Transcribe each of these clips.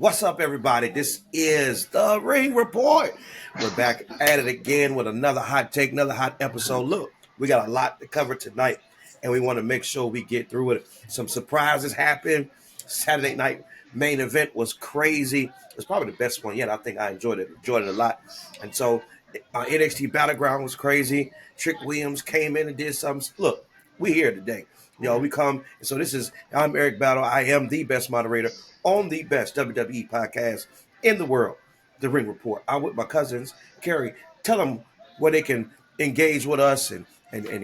What's up, everybody? This is the Ring Report. We're back at it again with another hot take, another hot episode. Look, we got a lot to cover tonight, and we want to make sure we get through it. Some surprises happened. Saturday night main event was crazy. It's probably the best one yet. I think I enjoyed it a lot. And so NXT Battleground was crazy. Trick Williams came in and did something. Look, we here today. We come. So I'm Eric Battle. I am the best moderator on the best WWE podcast in the world, The Ring Report. I'm with my cousins. Carrie, tell them where they can engage with us and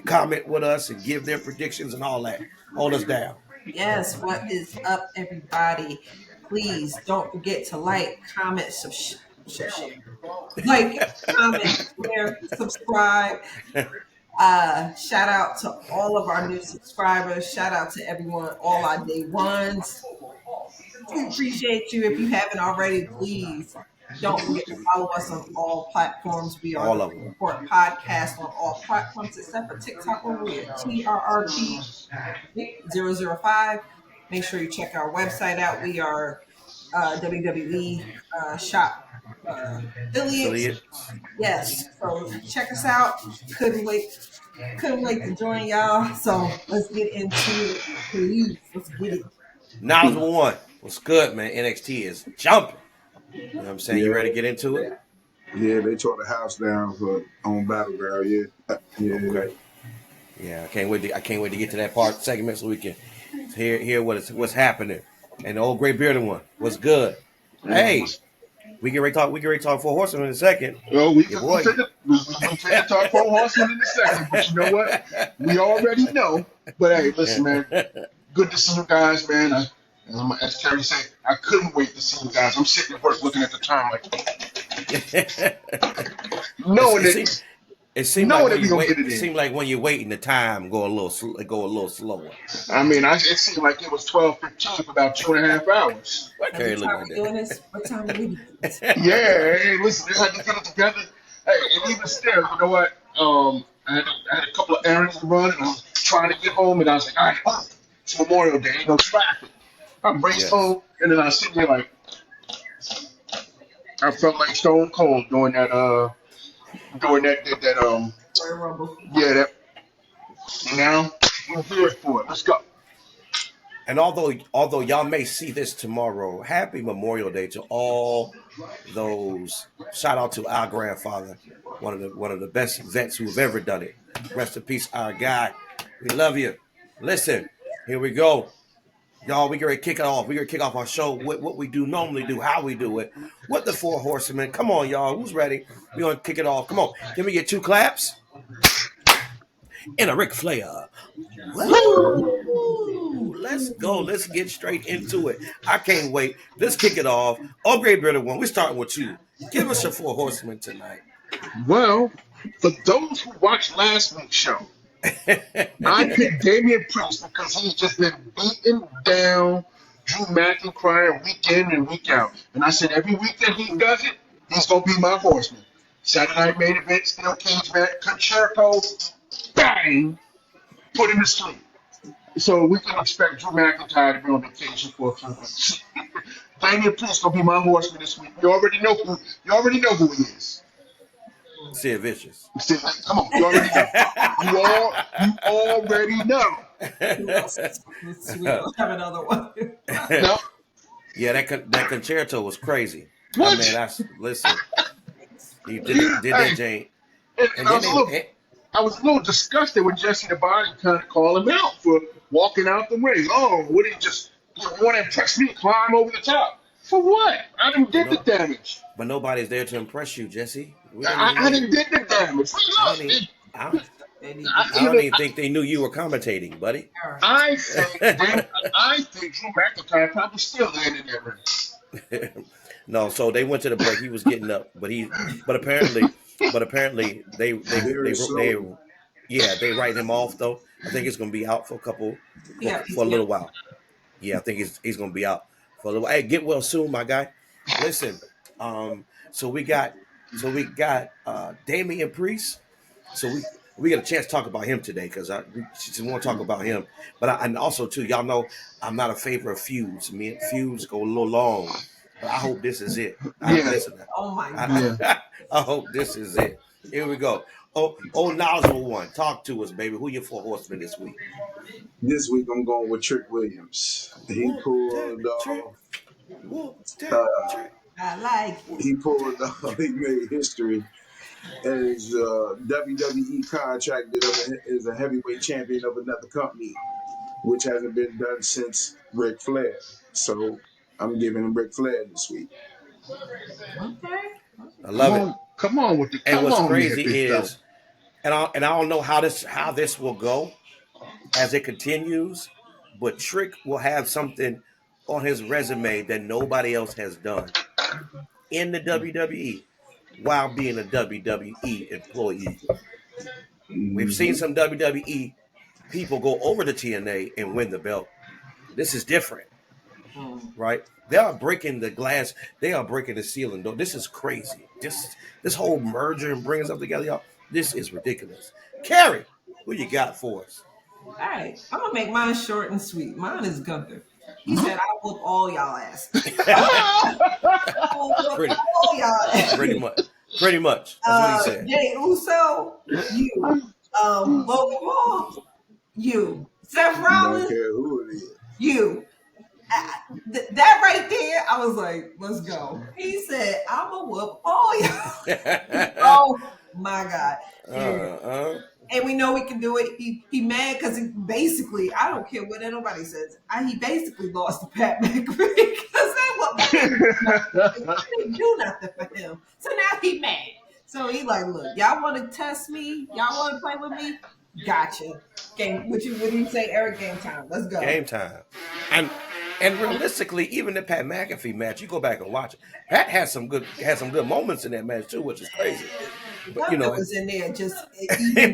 comment with us and give their predictions and all that. Hold us down. Yes, what is up, everybody? Please don't forget to like, comment, share. Like, comment, share, subscribe. Shout out to all of our new subscribers. Shout out to everyone, all our day ones. We appreciate you. If you haven't already, please don't forget to follow us on all platforms. We are All the of them. Report Podcast on all platforms except for TikTok, where we're at TRRP005. Make sure you check our website out. We are WWE Shop affiliates. Yes, so check us out. Couldn't wait to join y'all. So let's get into it. Please, let's get it. Knowledgeable one. What's good, man? NXT is jumping. You know what I'm saying? You ready to get into it? Yeah, they tore the house down on Battleground. Yeah. Okay. Yeah, I can't wait to get to that segment so we can hear what's happening. And the old gray bearded one, what's good? Hey, we get ready to talk for Horsemen in a second. Well, we can talk for Horsemen in a second, but you know what? We already know. But hey, listen, man, good to see you guys, man. As Terry said, I couldn't wait to see you guys. I'm sitting at work looking at the time like, knowing that. It seemed like when you're waiting, the time go a little slower. I mean, it seemed like it was 12:15 for about 2.5 hours. What time we doing this? What time are we doing this? Yeah, hey, listen, they had to get it together. Hey, and even still, you know what? I had a couple of errands to run, and I was trying to get home, and I was like, all right, it's Memorial Day, ain't no traffic. I raced home, and then I was sitting there like, I felt like Stone Cold doing that yeah, that. Now we're here for it. Let's go. And although y'all may see this tomorrow, happy Memorial Day to all those. Shout out to our grandfather, one of the best vets who've ever done it. Rest in peace, our guy. We love you. Listen, here we go. Y'all, we get ready to kick it off. We get ready to kick off our show with what we normally do, how we do it. What the four horsemen. Come on, y'all. Who's ready? We're going to kick it off. Come on. Give me your 2 claps. And a Ric Flair. Woo! Let's go. Let's get straight into it. I can't wait. Let's kick it off. Oh, great better one. We're starting with you. Give us your 4 horsemen tonight. Well, for those who watched last week's show, I picked Damian Priest because he's just been beating down Drew McIntyre week in and week out. And I said every week that he does it, he's going to be my horseman. Saturday night main event, steel cage match, concerto, bang, put him to sleep. So we can expect Drew McIntyre to be on vacation for a few weeks. Damian Priest going to be my horseman this week. You already know who he is. Sid Vicious. Come on, you already know. You already know. We don't have another one. No. Yeah, that concerto was crazy. What? Listen. He did that, Jane. And I was a little disgusted when Jesse the Body kind of called him out for walking out the ring. Oh, what did he just want to impress me? Climb over the top. For what? I didn't did the damage. But nobody's there to impress you, Jesse. I didn't did the damage. I don't even think they knew you were commentating, buddy. I think Drew McIntyre probably still landing that ring. No, so they went to the break. He was getting up, but apparently they write him off though. I think he's gonna be out for a little while. Yeah, I think he's gonna be out for a little while. Hey, get well soon, my guy. Listen, so we got Damian Priest. So we got a chance to talk about him today because we just want to talk about him. But and also too, y'all know I'm not a favor of feuds. Me and feuds go a little long. But I hope this is it. Yeah. Listen, Oh my God. I hope this is it. Here we go. Oh, knowledgeable one. Talk to us, baby. Who you for Horsemen this week? This week I'm going with Trick Williams. He Whoop, that pulled trick. off. Whoop, that Uh, trick. I like it. he pulled off. He made history as WWE contracted as a heavyweight champion of another company, which hasn't been done since Ric Flair. So I'm giving him Ric Flair this week. Okay. I love it. Come on with the And come what's on crazy there, big is, and I don't know how this will go as it continues, but Trick will have something on his resume that nobody else has done in the WWE while being a WWE employee. We've seen some WWE people go over to TNA and win the belt. This is different, right? They are breaking the glass. They are breaking the ceiling. This is crazy. This whole merger and bringing stuff together, y'all. This is ridiculous. Carrie, who you got for us? All right. I'm going to make mine short and sweet. Mine is Gunther. He said, I'll whoop all y'all ass. I'll whoop all y'all ass. Pretty much. That's what he said. Jay Uso, you. Logan Paul, you. Seth Don't Rollins, care who it is. you. That right there, I was like, let's go. He said, I'm going to whoop all y'all. Oh, my God. And we know we can do it. He mad because he basically, I don't care what nobody says, he basically lost to Pat McAfee because they didn't do nothing for him. So now he mad. So he like, look, y'all want to test me? Y'all want to play with me? Gotcha. Game. What do you say, Eric? Game time. Let's go. Game time. And realistically, even the Pat McAfee match, you go back and watch it. Pat had some good moments in that match too, which is crazy. But you know, was in there just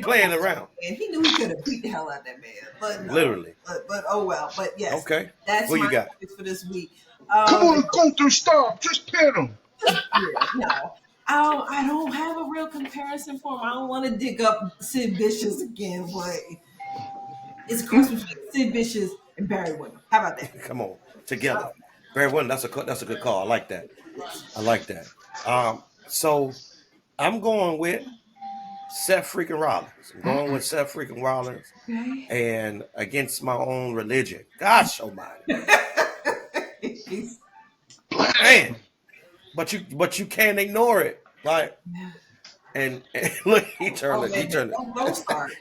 playing around, and he knew he could have beat the hell out of that man. But no, literally. But oh well. But yes. Okay. That's what you got for this week. Come on, go through stop. Just pin him. No. I don't have a real comparison for him. I don't want to dig up Sid Vicious again, but it's Christmas between Sid Vicious and Barry Windham. How about that? Come on, together. Barry Windham, that's a good call. I like that. So I'm going with Seth freaking Rollins. I'm going with Seth freaking Rollins, and against my own religion. Gosh almighty. Man. But you can't ignore it, right? And look, he turned it.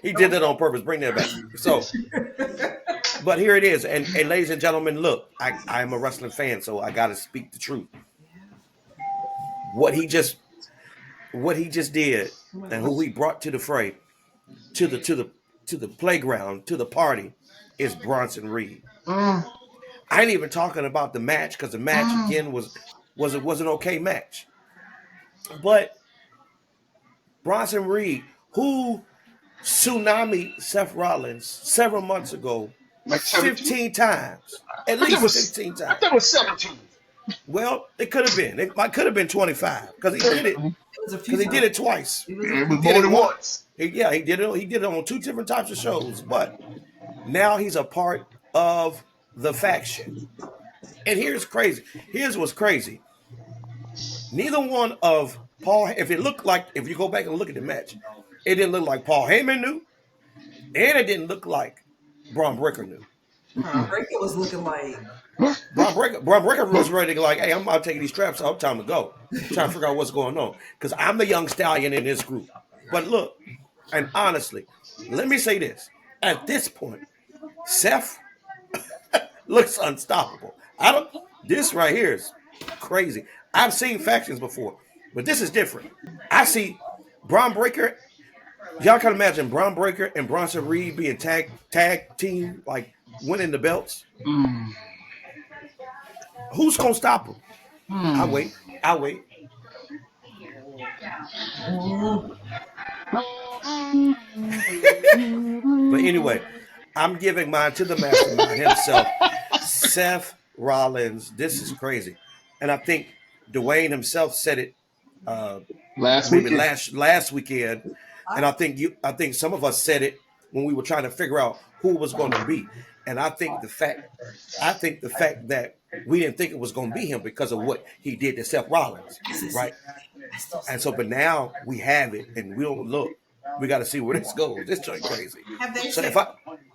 He did that on purpose. Bring that back. So, but here it is. And ladies and gentlemen, look, I'm a wrestling fan, so I got to speak the truth. What he just did, and who he brought to the fray, to the playground, to the party, is Bronson Reed. I ain't even talking about the match, because the match again was an okay match. But Bronson Reed, who tsunami Seth Rollins several months ago, Like 15 times. At least 15 times. I thought it was 17. Well, it could have been. It could have been 25 because he did it. Because he did it twice. It was more than once. He did it. He did it on two different types of shows. But now he's a part of the faction. And here's what's crazy. Neither one of Paul, if you go back and look at the match, it didn't look like Paul Heyman knew, and it didn't look like Braun Breaker knew. Braun Breaker was looking like Braun Breaker was ready to like, hey, I'm about taking these straps off, time to go. Trying to figure out what's going on. Because I'm the young stallion in this group. But look, and honestly, let me say this. At this point, Seth looks unstoppable. This right here is crazy. I've seen factions before, but this is different. I see Braun Breaker. Y'all can imagine Braun Breaker and Bronson Reed being tag team, like winning the belts. Who's gonna stop them? I'll wait. But anyway, I'm giving mine to the mastermind himself, Seth Rollins. This is crazy, and I think Dwayne himself said it last weekend, and I think some of us said it when we were trying to figure out who it was going to be. And I think the fact that we didn't think it was going to be him because of what he did to Seth Rollins, right? And so, but now we have it, and we don't look. We got to see where this goes. This joint crazy. Have they? So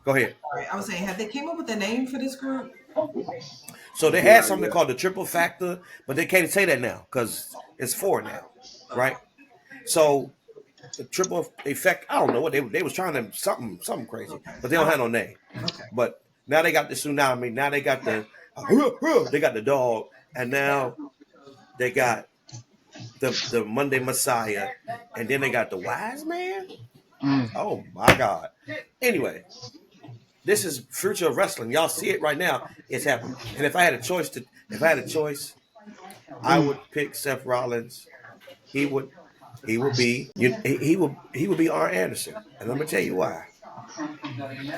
go ahead. I was saying, have they came up with a name for this group? So they had something called the Triple Factor, but they can't say that now because it's 4 now, right? So the Triple Effect, I don't know what they was trying to something crazy, but they don't have no name. Okay. But now they got the tsunami. Now they got the dog, and now they got the Monday Messiah, and then they got the Wise Man. Oh my God! Anyway, this is future of wrestling. Y'all see it right now. It's happening. And if I had a choice, I would pick Seth Rollins. He would be Arn Anderson, and I'm gonna tell you why.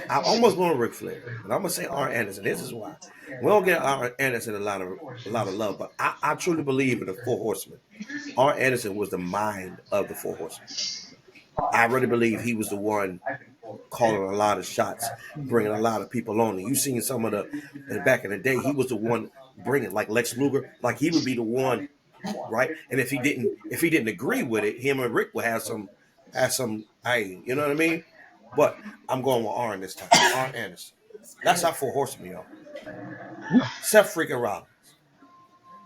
I almost want Ric Flair, but I'm gonna say Arn Anderson. This is why. We don't get Arn Anderson a lot of love, but I truly believe in the 4 Horsemen. Arn Anderson was the mind of the 4 Horsemen. I really believe he was the one calling a lot of shots, bringing a lot of people on. And you seen some of back in the day, he was the one bringing, like Lex Luger, like he would be the one, right? And if he didn't agree with it, him and Rick would have some, hey, you know what I mean? But I'm going with Arn this time. Arn Anderson. That's our 4 Horsemen, y'all. Seth freaking Rollins.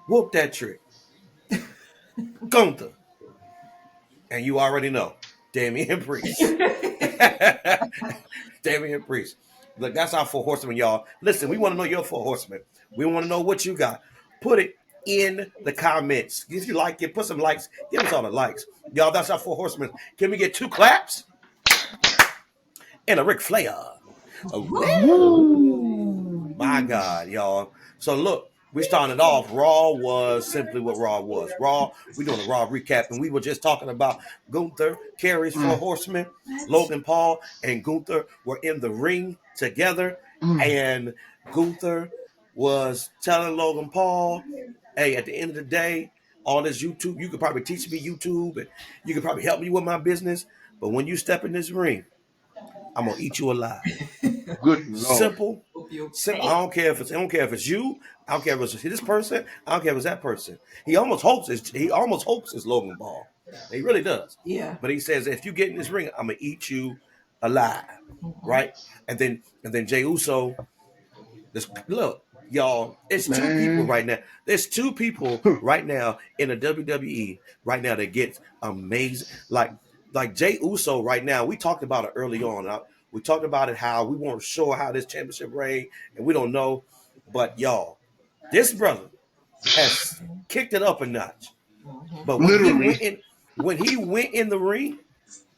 Whoop that trick. Gunther. And you already know. Damian Priest. Damian Priest. Look, that's our 4 Horsemen, y'all. Listen, we want to know your 4 Horsemen. We want to know what you got. Put it in the comments. If you like it, put some likes. Give us all the likes. Y'all, that's our 4 Horsemen. Can we get 2 claps? And a Ric Flair. Oh, my God, y'all. So look, we started off. Raw was simply what Raw was. Raw, we're doing a Raw recap, and we were just talking about Gunther, Kerry's 4 Horsemen, Logan Paul, and Gunther were in the ring together, and Gunther was telling Logan Paul, hey, at the end of the day, all this YouTube, you could probably teach me YouTube, and you could probably help me with my business, but when you step in this ring, I'm gonna eat you alive. Good Lord. Simple. I don't care if it's you. I don't care if it's this person. I don't care if it's that person. He almost hopes it's Logan Paul. He really does. Yeah. But he says, if you get in this ring, I'm gonna eat you alive, right? And then Jey Uso. Look, y'all. It's 2 people right now. There's 2 people right now in the WWE right now that get amazing. Like Jey Uso right now, we talked about it early on. We talked about it how we weren't sure how this championship reign, and we don't know. But y'all, this brother has kicked it up a notch. But when he went in the ring,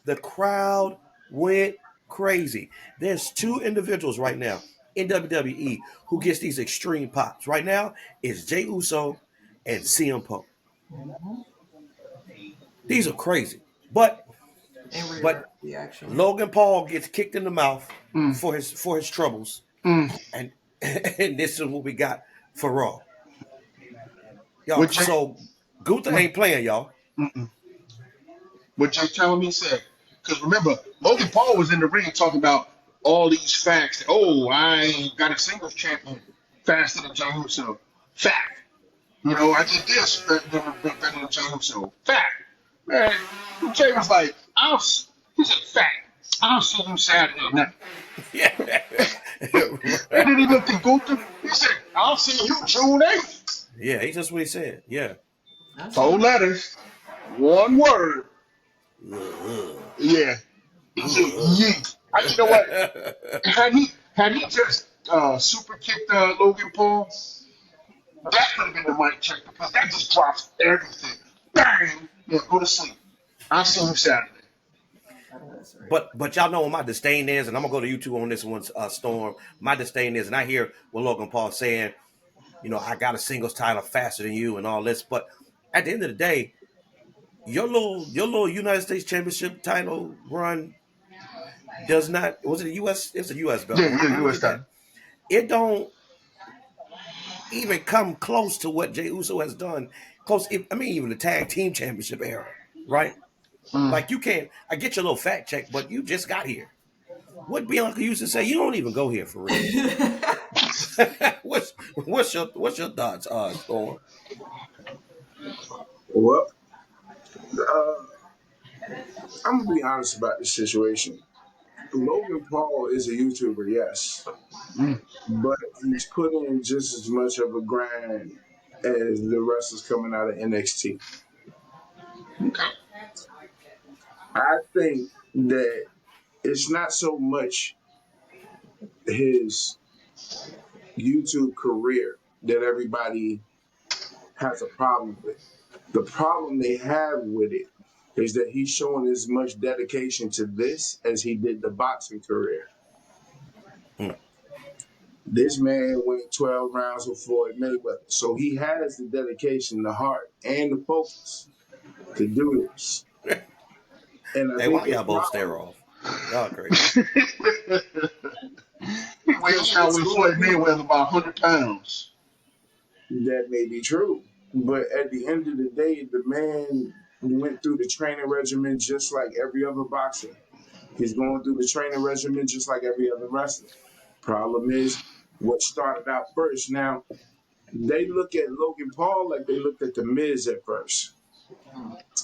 the crowd went crazy. There's 2 individuals right now in WWE who gets these extreme pops. Right now, it's Jey Uso and CM Punk. These are crazy. But Logan Paul gets kicked in the mouth for his troubles, and this is what we got for Raw, y'all. So Gunther ain't playing, y'all. What Jay telling me said, because remember, Logan Paul was in the ring talking about all these facts. Oh, I got a singles champion faster than Jey Uso. Fact. I did this better than Jey Uso. Fact. Man, Jay was like, he said, fact. I'll see you Saturday night. Yeah. They didn't even think Gunther. He said, I'll see you June 8th. Yeah, he just what he said. Yeah. 4 letters, 1 word. Yeah. Yeet. You know what? Had he just super kicked Logan Paul, that could have been the mic check because that just drops everything. Bang! Yeah, go to sleep. I'll see you Saturday. But y'all know what my disdain is, and I'm gonna go to YouTube on this one, Storm. My disdain is, and I hear what Logan Paul saying, I got a singles title faster than you and all this. But at the end of the day, your little United States Championship title run does not. Was it a U.S.? It's a U.S. belt. Yeah, U.S. title. It don't even come close to what Jey Uso has done. Even the tag team championship era, right? Like you can't. I get your little fact check, but you just got here. what Bianca used to say, you don't even go here for real. what's your thoughts, Storm? Well, I'm gonna be honest about this situation. Logan Paul is a YouTuber, yes, Mm, but he's put in just as much of a grind as the wrestlers coming out of NXT. okay. I think that it's not so much his YouTube career that everybody has a problem with. The problem they have with it is that he's showing as much dedication to this as he did the boxing career. Hmm. This man went 12 rounds with Floyd Mayweather. So he has the dedication, the heart, and the focus to do this. And I Hey, think why the y'all both stare problem, off? Y'all crazy. He weighs because out it's with going to Floyd be, Mayweather about 100 pounds. that may be true. But at the end of the day, the man went through the training regimen just like every other boxer. He's going through the training regimen just like every other wrestler. Problem is, what started out first. Now, they look at Logan Paul like they looked at The Miz at first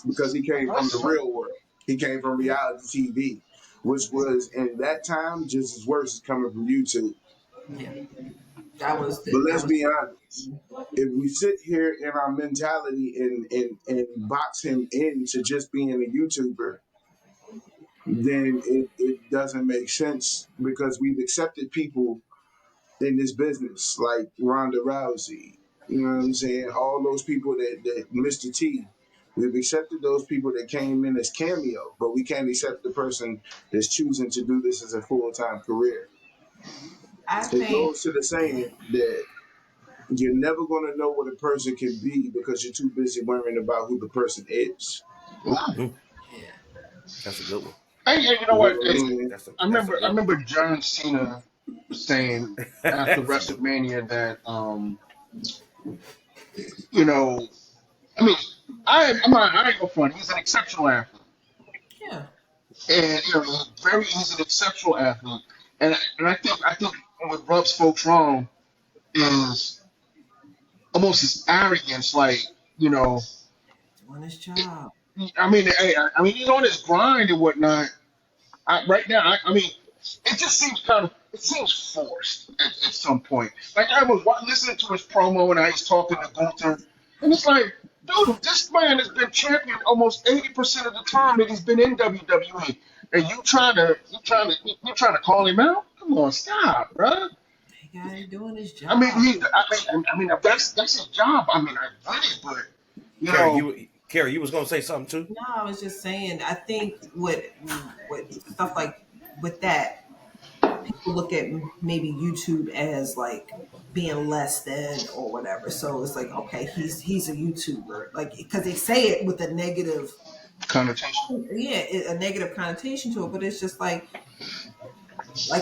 because he came from the That's real world. He came from Mm. reality TV, which was in that time just as worse as coming from YouTube. Yeah, that was But the that let's was. be honest. If we sit here in our mentality and box him into just being a YouTuber, then it doesn't make sense because we've accepted people in this business, like Ronda Rousey. You know what I'm saying? All those people that Mr. T. We've accepted those people that came in as cameo, but we can't accept the person that's choosing to do this as a full time career. I It think. goes to the saying that you're never going to know what a person can be because you're too busy worrying about who the person is. wow. Mm. Yeah. That's a good one. Hey, you know You know what? what I'm Hey, saying? That's a I good remember John Cena saying one. after That's a good one. WrestleMania that you know, I mean, I ain't gonna front. He's an exceptional athlete, Yeah. and he's an exceptional athlete, and I think what rubs folks wrong is almost his arrogance, like you know. Doing his job. I mean, hey, I mean, he's on his grind and whatnot. Right now, I mean, it just seems it seems forced at some point. Like I was listening to his promo and I was talking to Gunther, and it's like, dude, this man has been champion almost 80% of the time that he's been in WWE, and you trying to call him out? Come on, stop, bro. He got it doing his I mean, job. I mean, that's his job. I mean, I get it, but you Carrie, know, Carrie, you was gonna say something too? No, I was just saying. I think what stuff like with that, people look at maybe YouTube as like being less than or whatever. So it's like, okay, he's a YouTuber, like because they say it with a negative, connotation. yeah, a negative connotation to it. But it's just like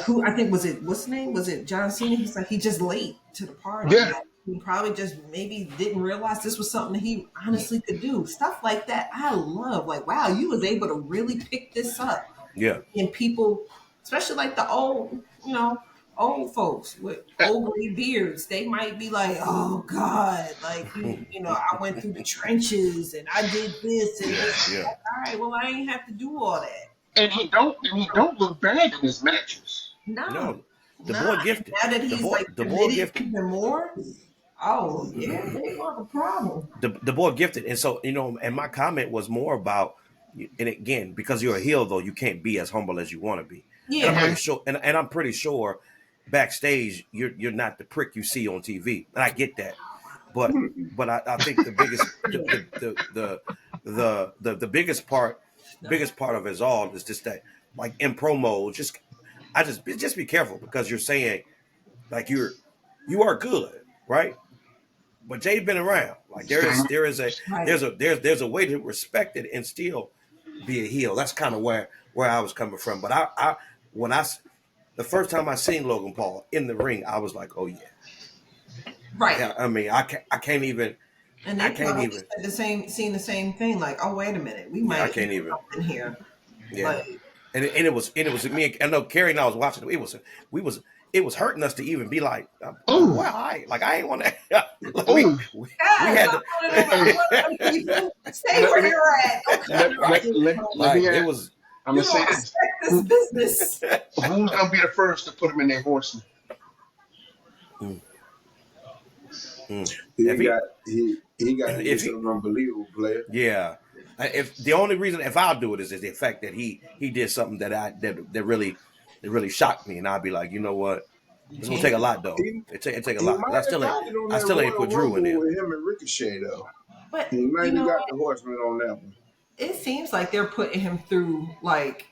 who I think was it? What's his name? Was it John Cena? He's like he just late to the party. Yeah, Like he probably just maybe didn't realize this was something that he honestly could do. Stuff like that. I love. Like wow, you was able to really pick this up. Yeah. And people, especially like the old, old folks with old gray beards, they might be like, "Oh God, like I went through the trenches and I did this and Yeah. this." Yeah. All right, well, I ain't have to do all that. and he don't look bad in his matches. No, No. The nah. boy And gifted. now that he's like The boy committed gifted. even more, oh yeah, they want a problem. The boy gifted. And so, and my comment was more about, and again, because you're a heel though, you can't be as humble as you want to be. And I'm Yeah, pretty Hmm. sure and I'm pretty sure backstage you're not the prick you see on TV. And I get that. But I think the biggest the biggest part of it all is just that, like in promos, just be careful because you're saying like you are good, right? But Jay's been around. Like right. there's a way to respect it and still be a heel. That's kind of where I was coming from. But I when I the first time I seen Logan Paul in the ring, I was like, oh yeah, Right. yeah. I mean, And I they can't probably even, said seen the same thing, like, oh wait a minute, we yeah, I might can't even, something here. yeah. Like And it was me. I know Carrie and I was watching. It was hurting us to even be like, boy, I ain't want to. Like we Guys, had I'm to. one of them. I'm one of them people. Stay Let where me you're at. Don't come let, right here. let, let Like me it ask. was. I'm You gonna say don't this: respect this business. who's gonna be the first to put him in their horseman? Mm, mm. He If he, got he got to do if he, something unbelievable, player. yeah. If the only reason if I'll do it is the fact that he did something that really shocked me, and I'd be like, you know what, You it's gonna take a can't. lot though. He It take a he lot. 'Cause might have got it on I that still ain't Royal put Drew in Rumble there. with him and Ricochet though. But He might you have know, got the Horseman on that one. it seems like they're putting him through, like,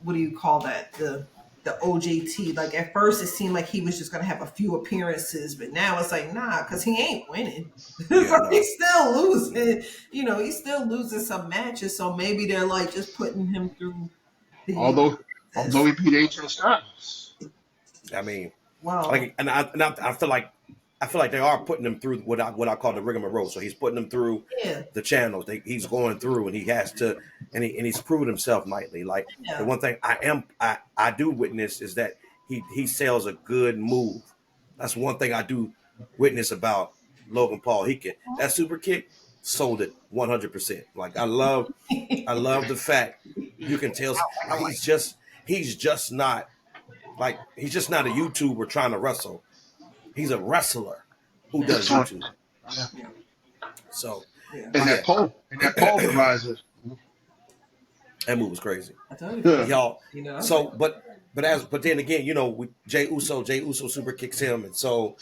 what do you call that? The OJT. Like at first it seemed like he was just gonna have a few appearances, but now it's like, nah, because he ain't winning. Yeah, So no. he's still losing. He's still losing some matches. So maybe they're like just putting him through the Although process. he beat AJ Styles. I mean, Well, like, and I feel like they are putting him through what I call the rigmarole. So he's putting them through yeah, the channels. He's going through, and he has to, and he's proven himself nightly. Like the yeah. one thing I do witness is that he sells a good move. That's one thing I do witness about Logan Paul. He can that super kick sold it 100%. Like I love the fact you can tell like he's just not a YouTuber trying to wrestle. He's a wrestler who does That's right. YouTube. Yeah. Yeah, So yeah. And yeah, that pole riser. that move was crazy, I tell you, Yeah. y'all. I was So like, but then again, Jay Uso super kicks him, and so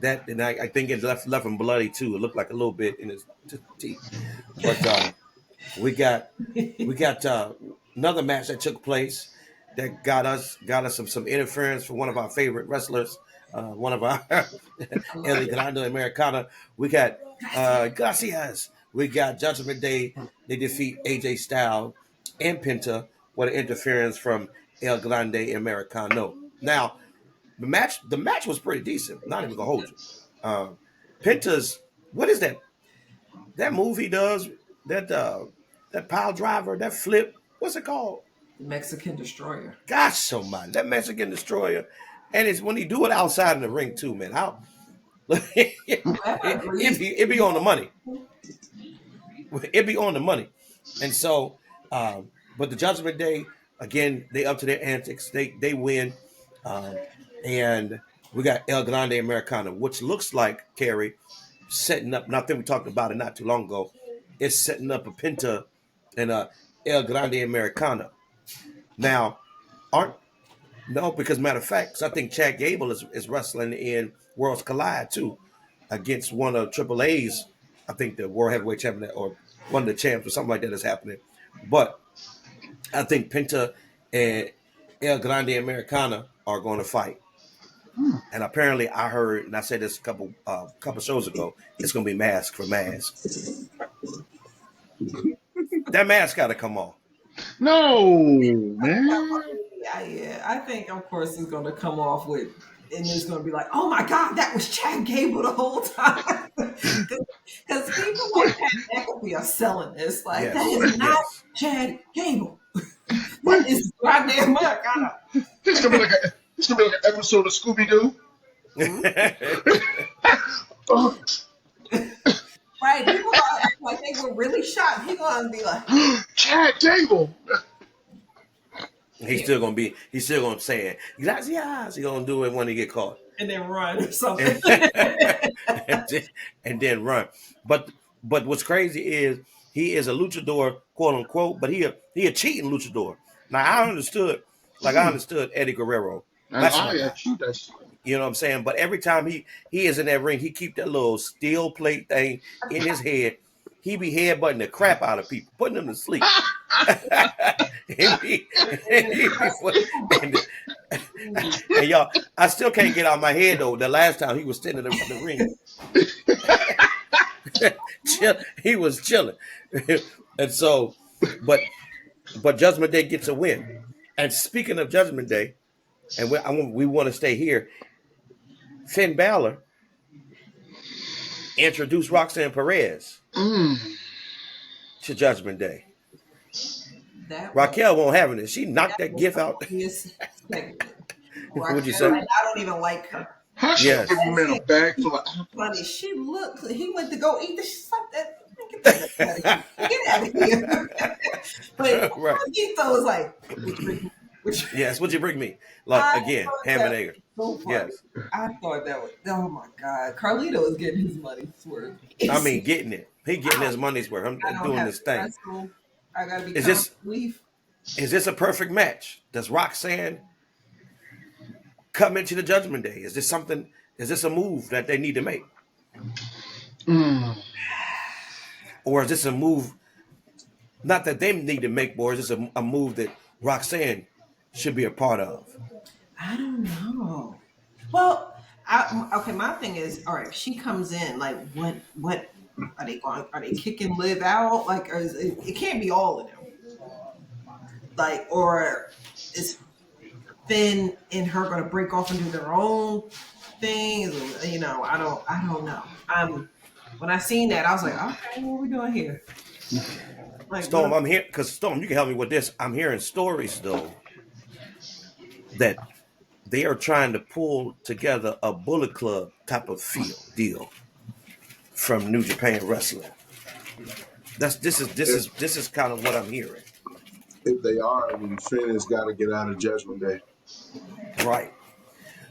that, and I think it left him bloody too. It looked like a little bit in his teeth, but we got another match that took place that got us some interference from one of our favorite wrestlers, one of our I love El it. Grande Americana. We got Gracias. We got Judgment Day. They defeat AJ Styles and Penta with an interference from El Grande Americano. Now the match was pretty decent. Not even gonna hold you. Penta's what is that move he does, that pile driver, that flip, what's it called? The Mexican Destroyer. Gosh, so much that Mexican destroyer, and it's when he do it outside in the ring too, man. How Whoever released it be on the money. It be on the money, and so, but the Judgment Day again, they up to their antics. They win, um, and we got El Grande Americana, which looks like Kerry setting up. And I think we talked about it not too long ago. It's setting up a Penta and a El Grande Americana. Now, aren't no, because matter of fact, 'cause I think Chad Gable is wrestling in Worlds Collide too, against one of Triple A's. I think the World Heavyweight Champion or one of the champs or something like that is happening. But I think Penta and El Grande Americana are going to fight. And apparently, I heard, and I said this a couple shows ago, it's going to be mask for mask. That mask got to come off. No, man. Yeah, I think of course it's going to come off with, and it's going to be like, oh my God, that was Chad Gable the whole time. Because people like Pat McAfee are selling this. Like, that is not Chad Gable. That is goddamn Americana. It's gonna be like an episode of Scooby Doo. Right? People are acting like they were really shocked. He going to be like, Chad Gable. He's still gonna say it. Gracias. He's gonna do it when he get caught. and then run or something. and then run. But what's crazy is he is a luchador, quote unquote, but he a cheating luchador. Now I understood Eddie Guerrero. That's my guy. You know what I'm saying? But every time he is in that ring, he keep that little steel plate thing in his head. He be headbutting the crap out of people, putting them to sleep. and y'all, I still can't get out of my head though. The last time he was standing in the ring, he was chilling, and so, but Judgment Day gets a win. And speaking of Judgment Day, and we want to stay here. Finn Balor introduced Roxanne Perez to Judgment Day. That was Raquel won't have it. She knocked that gift the out. funniest segment. What'd you Raquel, say? and I don't even like her. How she Yes. give him in a bag full of Funny. She looked. He went to go eat the. She's like that. Get out of here. But Right. Carlito was like, which Yes. What'd you bring me? Like again, ham and egg. so funny. Yes. I thought that was. Oh my God, Carlito is getting his money's worth. I mean, getting it. He getting his money's worth. I'm I don't doing have this thing. wrestle. I gotta be. Is this- leave. Is this a perfect match? Does Roxanne come into the Judgment Day? Is this something? Is this a move that they need to make? Or is this a move, not that they need to make, or is this a move that Roxanne should be a part of? I don't know. Well, okay. My thing is, all right. She comes in like, what are they going? Are they kicking Liv out? Like, or it can't be all of them. Like, or is Finn and her going to break off and do their own thing? You know, I don't know. When I seen that, I was like, okay, what are we doing here? Like, Storm, I'm here because Storm, you can help me with this. I'm hearing stories though that they are trying to pull together a Bullet Club type of deal from New Japan Wrestling. This is kind of what I'm hearing. If they are, then Finn has got to get out of Judgment Day. Right.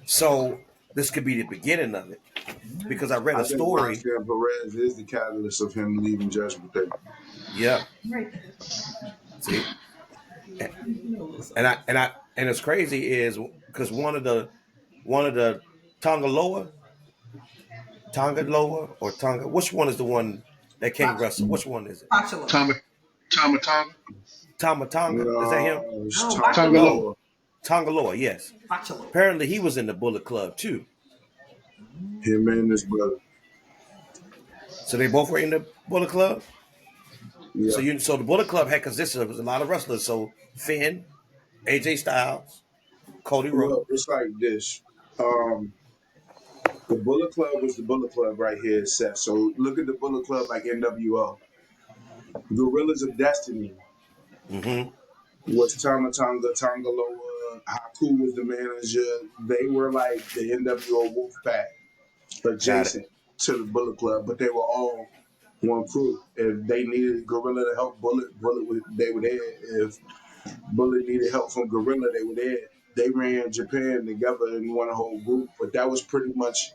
So this could be the beginning of it because I read a I think story. Roxanne Perez is the catalyst of him leaving Judgment Day. Yeah. right. See. And it's crazy is because one of the Tonga Loa, which one is the one that can't wrestle? Which one is it? Pachalo. Tama. Tonga. Is that him? Pachalo. Tonga Loa, yes. Pachalo. Apparently he was in the Bullet Club too. Him and his brother. So they both were in the Bullet Club. Yeah. So the Bullet Club had consisted of a lot of wrestlers. So Finn, AJ Styles, Cody Rhodes. Well, it's like this. The Bullet Club was the Bullet Club right here, Seth. So look at the Bullet Club like NWO. Gorillas of Destiny was Tonga Loa. Haku was the manager. They were like the NWO Wolfpack, adjacent to the Bullet Club, but they were all one crew. If they needed Gorilla to help Bullet, they were there. If Bullet needed help from Gorilla, they were there. They ran Japan together in one whole group, but that was pretty much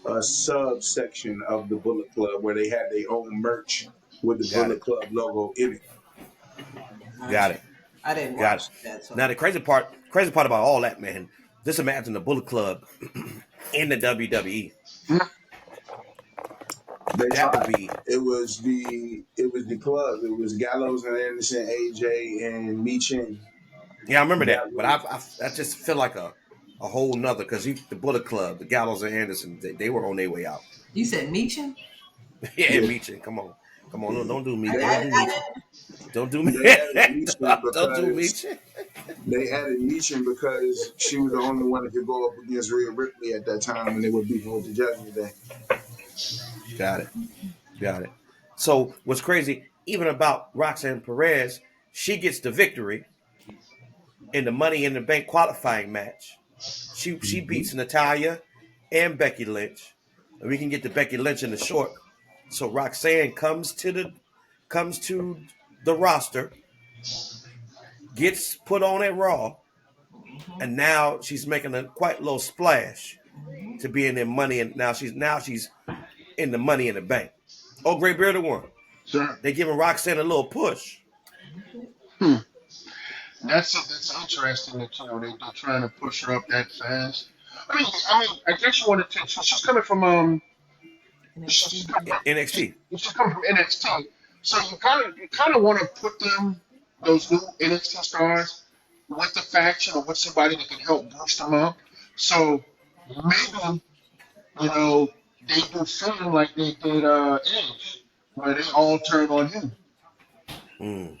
a subsection of the Bullet Club where they had their own merch with the Bullet Club logo in it. Got it. I didn't Got watch it. that. So. Now the crazy part about all that, man. Just imagine the Bullet Club in the WWE. That would be. It was the club. It was Gallows and Anderson, AJ and Michin. Yeah, I remember that. But I just feel like a whole nother because the Bullet Club, the Gallows and Anderson, they were on their way out. You said Meechin? Yeah, Michin. Come on. Don't do me. Don't do me. Don't do Michin. They added Michin because she was the only one that could go up against Rhea Ripley at that time, and they were beefing with the Judgment Day. Got it. So what's crazy, even about Roxanne Perez, she gets the victory in the Money in the Bank qualifying match. She beats Natalya and Becky Lynch, and we can get to Becky Lynch in the short. So Roxanne comes to the roster, gets put on at Raw, and now she's making a quite low splash to be in their Money, and now she's in the Money in the Bank. Oh, Great Bearded One. Sure. They're giving Roxanne a little push. That's interesting that they're trying to push her up that fast. I mean, I guess you want to take. She's coming from she's coming NXT. She's coming from NXT, so you kind of want to put those new NXT stars with the faction or with somebody that can help boost them up. So maybe they do something like they did Edge, where they all turn on him.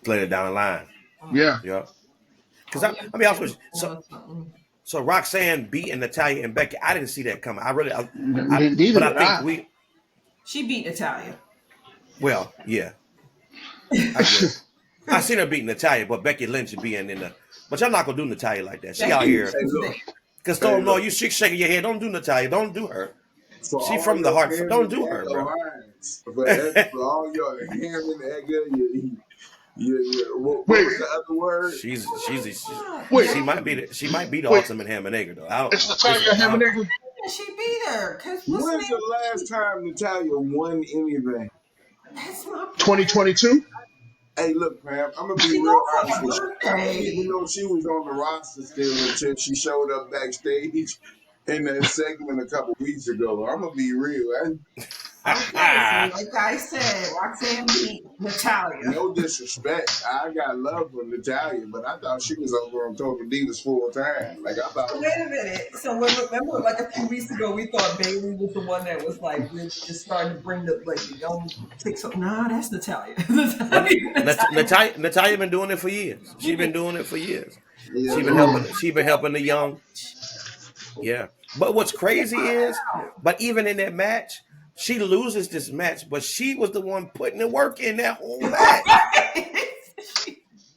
Play it down the line. Yeah. Because I mean, also, so Roxanne beating Natalya and Becky, I didn't see that coming. She beat Natalya. Well, yeah. I guess. I seen her beat Natalia, but Becky Lynch being in the. But y'all not gonna do Natalia like that. She out here. Hey, look. Cause Storm, no, you shaking your head. Don't do Natalia. Don't do her. For She all from the your heart. Hammond Don't do her, bro. lines, for all your Hammond Egger, what was the other word? She might be the Wait. ultimate Hammond Egger though. It's Natalia Hammonegger. She beat her. Cause When's the last time Natalia won anything? That's my 2022. Hey, look, man, I'm gonna be She real knows honest her with you. birthday. Even though she was on the roster still until she showed up backstage in that segment a couple weeks ago, I'm gonna be real. Okay, so like I said, Roxanne beat Natalia. No disrespect. I got love for Natalia, but I thought she was over on Total Divas full time. Like I thought. Wait a minute. So remember, like a few weeks ago, we thought Bailey was the one that was like really just starting to bring the young chicks up. Nah, that's Natalia. Natalia been doing it for years. She been doing it for years. Yeah, She been helping the young. Yeah. But what's crazy is, but even in that match, she loses this match, but she was the one putting the work in that whole match.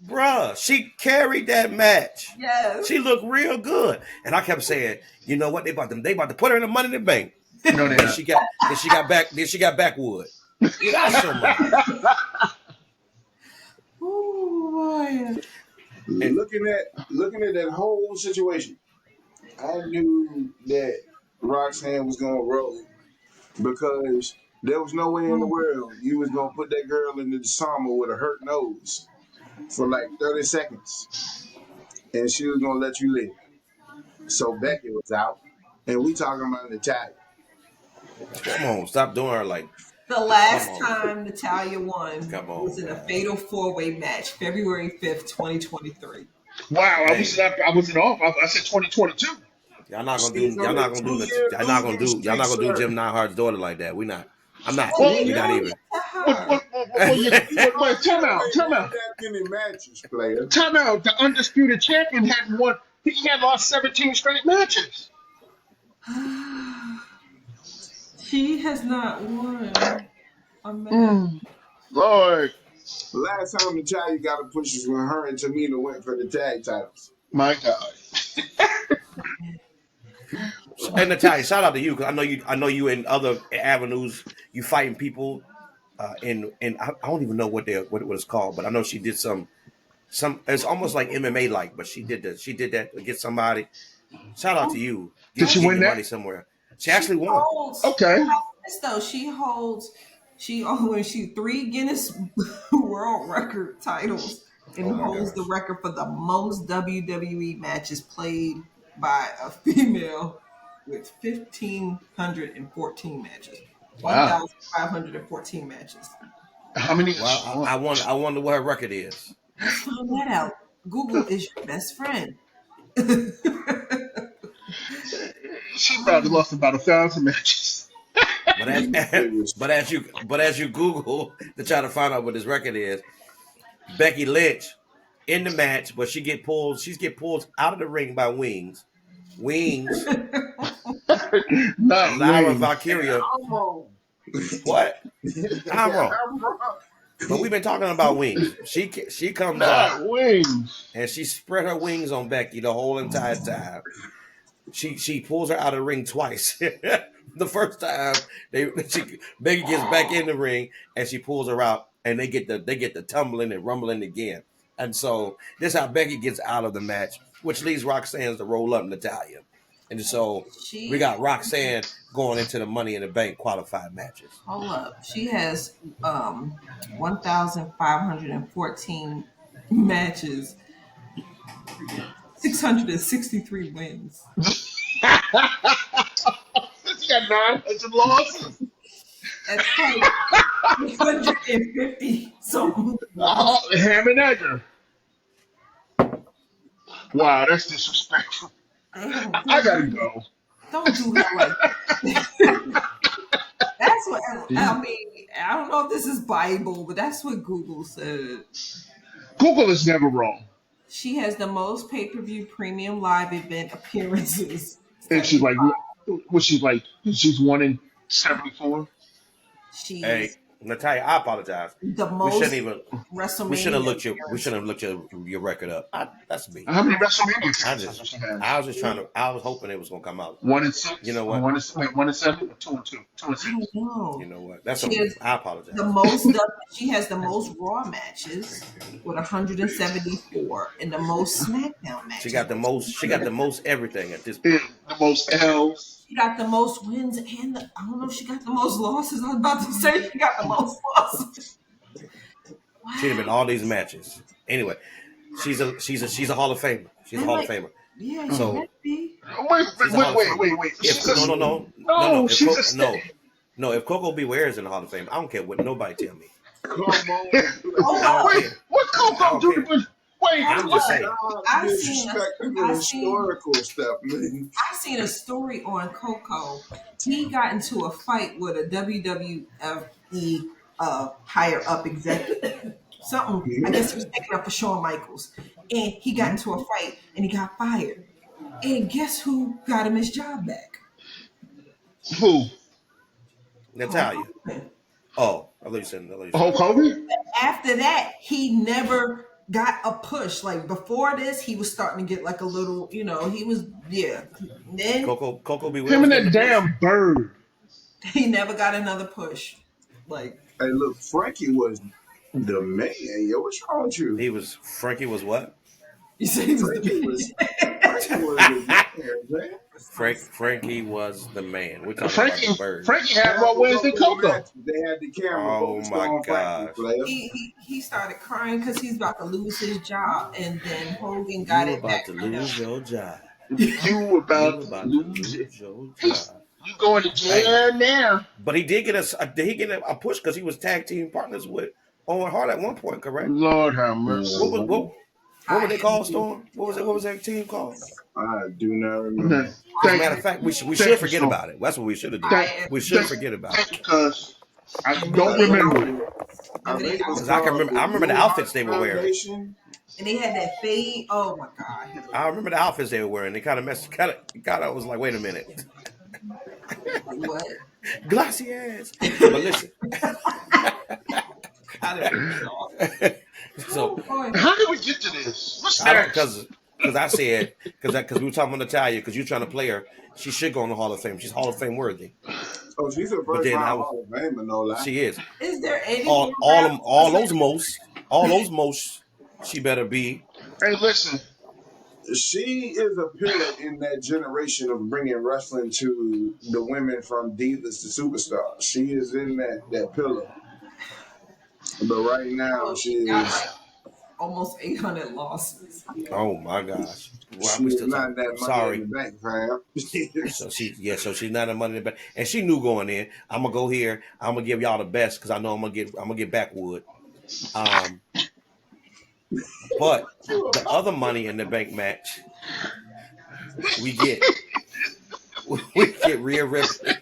Bruh, she carried that match. Yes. She looked real good. And I kept saying, you know what? They about to put her in the Money in the Bank. No, they Then not. she got backwood. Got so much. Oh boy. looking at that whole situation, I knew that Roxanne was gonna roll because there was no way in the world you was gonna put that girl in the sauna with a hurt nose for like 30 seconds, and she was gonna let you live. So Becky was out, and we talking about Natalia. Come on, stop doing her like. The last time Natalia won Come on, was in a fatal 4-way match, February 5th, 2023. Wow, Hey. I wasn't off. I said 2022. Y'all not gonna do Jim Neidhart's daughter like that. We not. I'm not. Well, We not even. Wait, time out. Any matches, player. Time out. The undisputed champion hadn't won. He had lost 17 straight matches. She has not won a match. Lord. Last time Natalia got a push was when her and Tamina went for the tag titles. My God. And Natalia, shout out to you because I know you in other avenues. You fighting people. I don't even know what it's called, but I know she did some. It's almost like MMA like, but she did that against somebody. Shout out to you. Did she win that? Money somewhere. She actually won. Okay. She holds 3 Guinness World Record titles and holds the record for the most WWE matches played by a female with 1,514 matches. Wow. 1,514 matches. How many? Well, I wonder what her record is. Let's find that out. Google is your best friend. She probably lost about 1,000 matches. But as you Google to try to find out what his record is, Becky Lynch in the match, but she get pulled out of the ring by Wings. Not Lyra Wings. Valkyria. I'm wrong. What? I'm wrong. I'm wrong. But we've been talking about Wings. She comes Not out Wings. and she spread her wings on Becky the whole entire time. She pulls her out of the ring twice. The first time Becky gets back in the ring and she pulls her out and they get the tumbling and rumbling again. And so this is how Becky gets out of the match, which leaves Roxanne to roll up Natalia. And so we got Roxanne going into the Money in the Bank qualified matches. Hold up. She has 1,514 matches, 663 wins. She got 900 losses. That's like 150 something. Ham and Egger. Wow, that's disrespectful. I gotta go. Don't do that like that. That's what I mean. I don't know if this is Bible, but that's what Google said. Google is never wrong. She has the most pay-per-view premium live event appearances. And she's like, she's 1 in 74. She's Hey. Natalia, I apologize. The We most shouldn't even. WrestleMania. We shouldn't have looked your. We shouldn't have looked your record up. That's me. How many WrestleMania I appearances does she have? I was just trying to. I was hoping it was gonna come out. 1-6. You know what? 1-7, or 2-2. 2-6. I don't know. You know what? That's She okay. has I apologize. the most. She has the most Raw matches with 174, and the most SmackDown matches. She got the most. She got the most everything at this point. The most L's. She got the most wins, and I don't know if she got the most losses. I was about to say she got the most losses. Wow. She'd have been all these matches. Anyway, she's a Hall of Famer. She's a Hall of Famer. Yeah, So- she might be. Wait. If, no. No, if Coco Beware is in the Hall of Fame, I don't care what nobody tell me. Come on. Wait, what Coco do? Wait, I'm just saying. I've seen historical stuff, man. I seen a story on Coco. He got into a fight with a WWE higher up executive. Something. I guess he was taking up for Shawn Michaels, and he got into a fight and he got fired. And guess who got him his job back? Who? Natalia. Oh, I thought you said. Hulk Hogan? After that, he never got a push. Like before this, he was starting to get like a little, he was Then Coco Beware. Him and that damn bird. he never got another push. Like, Hey, look, Frankie was the man. Yo, what's wrong with you? Frankie was what? you said he was Frankie the was the man. Frankie was the man. We're talking Frankie, about the bird. Frankie had more wins than Coco. They had the camera. Oh, focused my on gosh. Frankie, player. he started crying because he's about to lose his job, and then Hogan got You it about back. to lose your job. You about to lose it. your job. You going to jail now? But he did get a push because he was tag team partners with Owen Hart at one point, correct? Lord have mercy. What were they called, Storm? What was that team called? I do not remember. As a matter of fact, we should forget about it. That's what we should have done. We should forget about it. Because I don't remember. Because I remember the outfits they were wearing. And they had that fade. Oh my god! I remember the outfits they were wearing. They kind of messed. Kind of was like, wait a minute. What? Glossy ass. But listen. So How did we get to this? What's next? because I said because we were talking about Natalia because you're trying to play her. She should go in the Hall of Fame. She's Hall of Fame worthy. Oh, she's a But then first I round was- Hall of Famer, no lie. She is. Is there any All those most. She better be. Hey, listen. She is a pillar in that generation of bringing wrestling to the women from divas to superstars. She is in that pillar. But right now, she is almost 800 losses? Oh my gosh. Well, she we is still not that money sorry. in the bank, fam. So she's not a money in the bank, and she knew going in. I'm gonna go here. I'm gonna give y'all the best because I know I'm gonna get backwood. But the other money in the bank match, we get Rhea Ripley,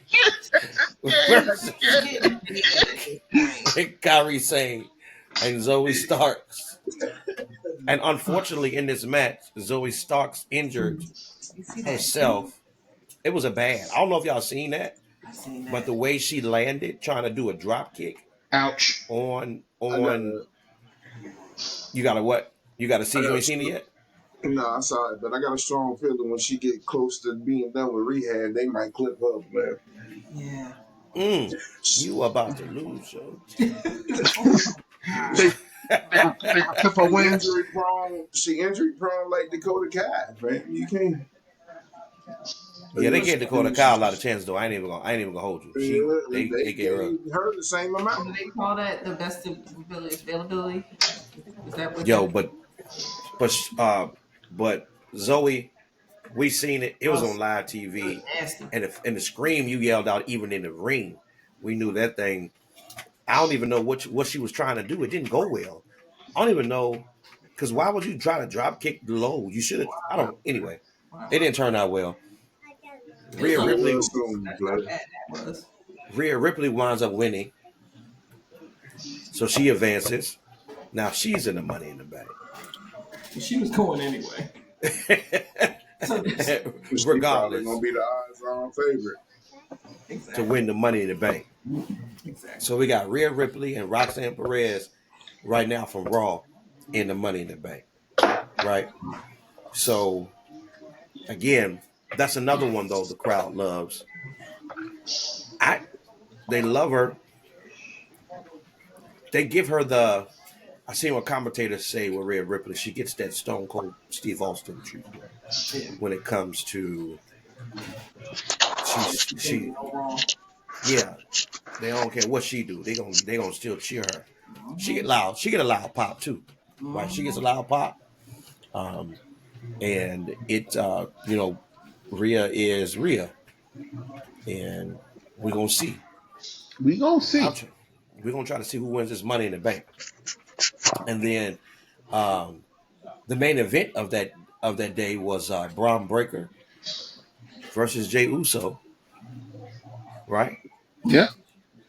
Kairi Sane, and Zoe Starks. And unfortunately, in this match, Zoe Starks injured herself. It was a bad. I don't know if y'all seen that, but the way she landed, trying to do a drop kick. Ouch. On. You got to what? You got to see. You ain't seen it yet. No, I saw it, but I got a strong feeling when she get close to being done with rehab, they might clip her, man. Yeah. You about to lose, yo. They clip her wings. Injury prone. She injury prone like Dakota Kai, man. You can't. Yeah, they gave Dakota Kai a lot of chances though. I ain't even gonna hold you. They gave her the same amount. Do they call that the best availability? Is that what? Yo, but Zoe, we seen it. It was on live TV, and the scream you yelled out even in the ring, we knew that thing. I don't even know what she was trying to do. It didn't go well. I don't even know because why would you try to drop kick low? You should have. I don't. Anyway, it didn't turn out well. Rhea Ripley winds up winning, so she advances. Now she's in the Money in the Bank. She was going anyway. Regardless, gonna be the odds-on favorite. Exactly. win the Money in the Bank. Exactly. So we got Rhea Ripley and Roxanne Perez right now from Raw in the Money in the Bank, right? So again, that's another one though the crowd loves. They love her. They give her the. I seen what commentators say with Rhea Ripley. She gets that Stone Cold Steve Austin treatment Yeah. when it comes to They she go wrong. yeah. They don't care what she do. They gonna still cheer her. She get Mm-hmm. loud. She get a loud pop too, right? She gets a Mm-hmm. loud pop. And it Rhea is Rhea, and we're gonna see. We gonna I'm see. tr- we're gonna try to see who wins this Money in the Bank, and then um, the main event of that day was Braun Breaker versus Jey Uso, right? Yeah.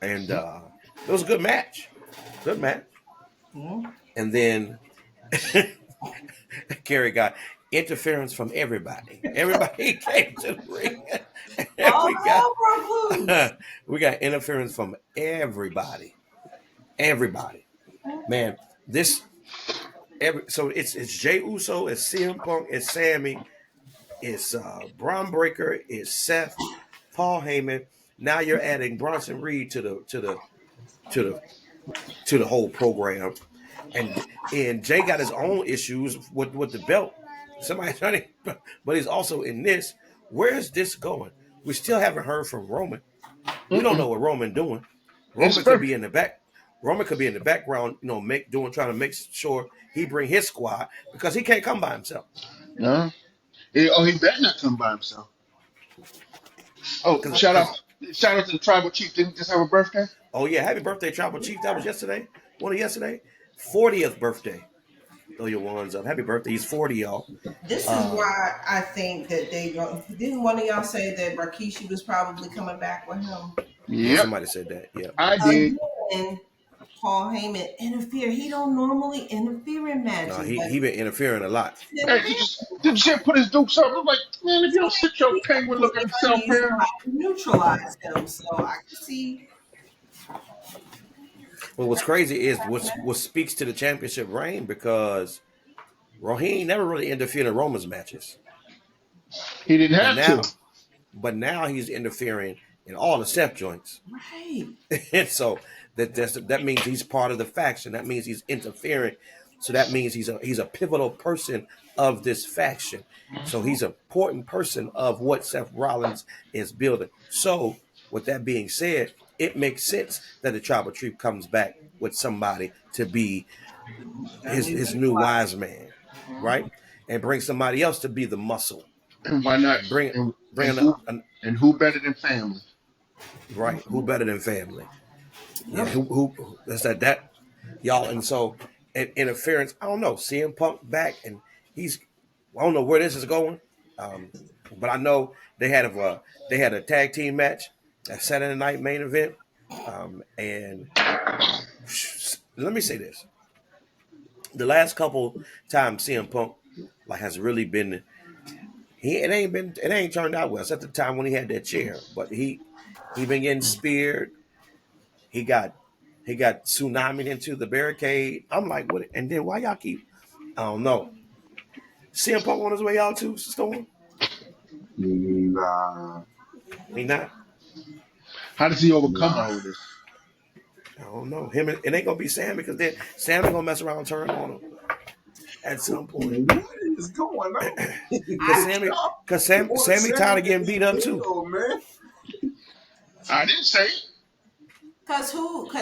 And it was a good match, good match. Mm-hmm. And then Kerry got interference from everybody. Everybody came to the ring. And All we got hell broke loose. we got interference from everybody. Everybody. Man, this so it's Jey Uso, it's CM Punk, it's Sammy, it's Braun Breaker, it's Seth, Paul Heyman. Now you're adding Bronson Reed to the to the whole program. And Jay got his own issues with the belt. Somebody's trying to, but he's also in this. Where's this going? We still haven't heard from Roman. We don't know what Roman doing. It's Roman could be perfect. in the back. Roman could be in the background, trying to make sure he bring his squad because he can't come by himself. No. He better not come by himself. Oh, Because shout out to the tribal chief. Didn't he just have a birthday? oh yeah, happy birthday, Tribal Chief. That was yesterday. One of yesterday, 40th birthday. Throw your ones up. Happy birthday. He's 40, y'all. This is why I think that they go. Didn't one of y'all say that Rikishi was probably coming back with him? Yeah, Yep, somebody said that. Yeah. I did. Again, Paul Heyman interfere. He don't normally interfere in No, matches. he been interfering a lot. Hey, did Chip put his dukes up? I'm like, man, if you don't sit your penguin looking self he's here. neutralize him. So I can see. But what's crazy is what speaks to the championship reign because he ain't never really interfered in Roman's matches. He didn't But have to. now he's interfering in all the Seth joints. Right. And so that means he's part of the faction. That means he's interfering. So that means he's a pivotal person of this faction. So he's an important person of what Seth Rollins is building. So with that being said, it makes sense that the tribal chief comes back with somebody to be his new wise man, right? And bring somebody else to be the muscle. And why not? Bring And, bring and an, who and who better than family? right. Who better than family? Yeah, who that's that y'all. And so interference, I don't know. CM Punk back and I don't know where this is going. But I know they had a tag team match, a Saturday night main event. And let me say this. The last couple times CM Punk has really been it ain't turned out well. It's at the time when he had that chair. But he been getting speared. He got tsunami into the barricade. I'm like, what? And then why y'all keep? I don't know. CM Punk on his way out too, Storm? Nah, He not. How does he overcome nah. all of this? I don't know. It ain't gonna be Sammy because then Sammy gonna mess around and turn on him at some point. What is going on? Because Sammy tired of getting beat up too. Oh man. I didn't say it. Because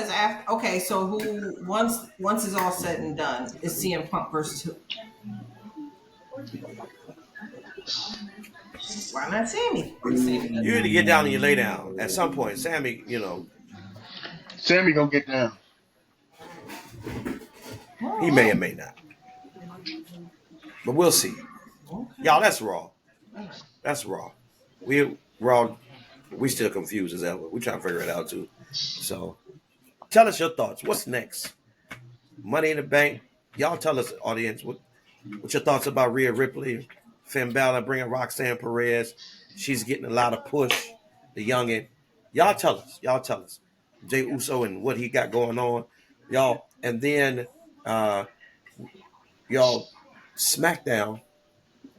after, okay, so who, once it's all said and done, is CM Punk versus who? Why not Sammy? You either get down or you lay down. At some point, Sammy, Sammy gonna get down. he may or may not. But we'll see. Okay. Y'all, that's Raw. That's Raw. We still confused as ever. We trying to figure it out too. So tell us your thoughts. What's next? Money in the Bank. Y'all tell us, audience, what's your thoughts about Rhea Ripley, Finn Balor bringing Roxanne Perez. She's getting a lot of push. The youngin. Y'all tell us. Y'all tell us. Jay Uso and what he got going on, y'all. And then uh, y'all, SmackDown.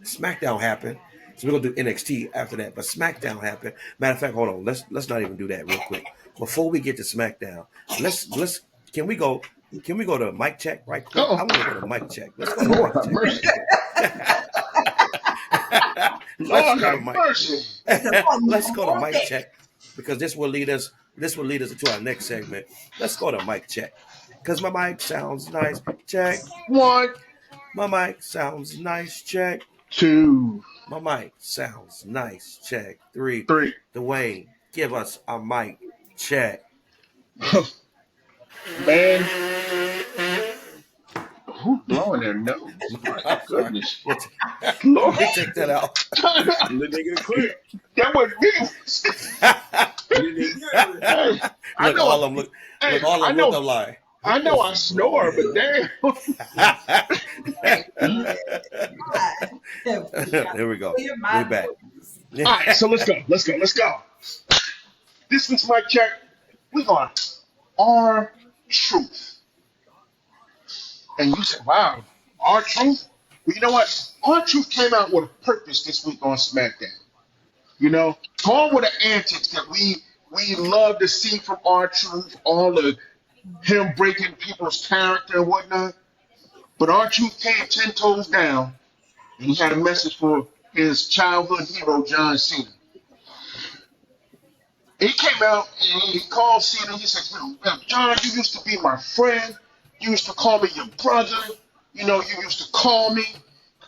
SmackDown happened. So we're gonna do NXT after that. But SmackDown happened. Matter of fact, hold on. Let's not even do that real quick. Before we get to SmackDown, let's can we go to mic check right quick? Oh, I want to go to mic check. Let's go to Lord mic have check. mercy. Let's Lord go to have mic. mercy. Let's go to mic check because this will lead us. This will lead us into our next segment. Let's go to mic check because my mic sounds nice. Check. 1, My mic sounds nice. Check. 2, My mic sounds nice. Check. 3. 3. Dwayne, give us a mic check. Man, who's blowing their nose? My I'm sorry. goodness. We'll, Lord. we'll take that out. And then they get a clip. That was me. And then they get it. Hey, I Look, know. all of them look. Hey, Look, all I of them look know. alike. I know I snore, but damn. Here we go. Clear We my back. All right, so let's go. This is my check. We're going our truth. And you said, wow, our truth? Well, you know what? Our truth came out with a purpose this week on SmackDown. You know, gone with the antics that we love to see from our truth, all of him breaking people's character and whatnot. But our truth came 10 toes down, and he had a message for his childhood hero, John Cena. He came out and he called Cena. He said, John, you used to be my friend. You used to call me your brother. You know, you used to call me.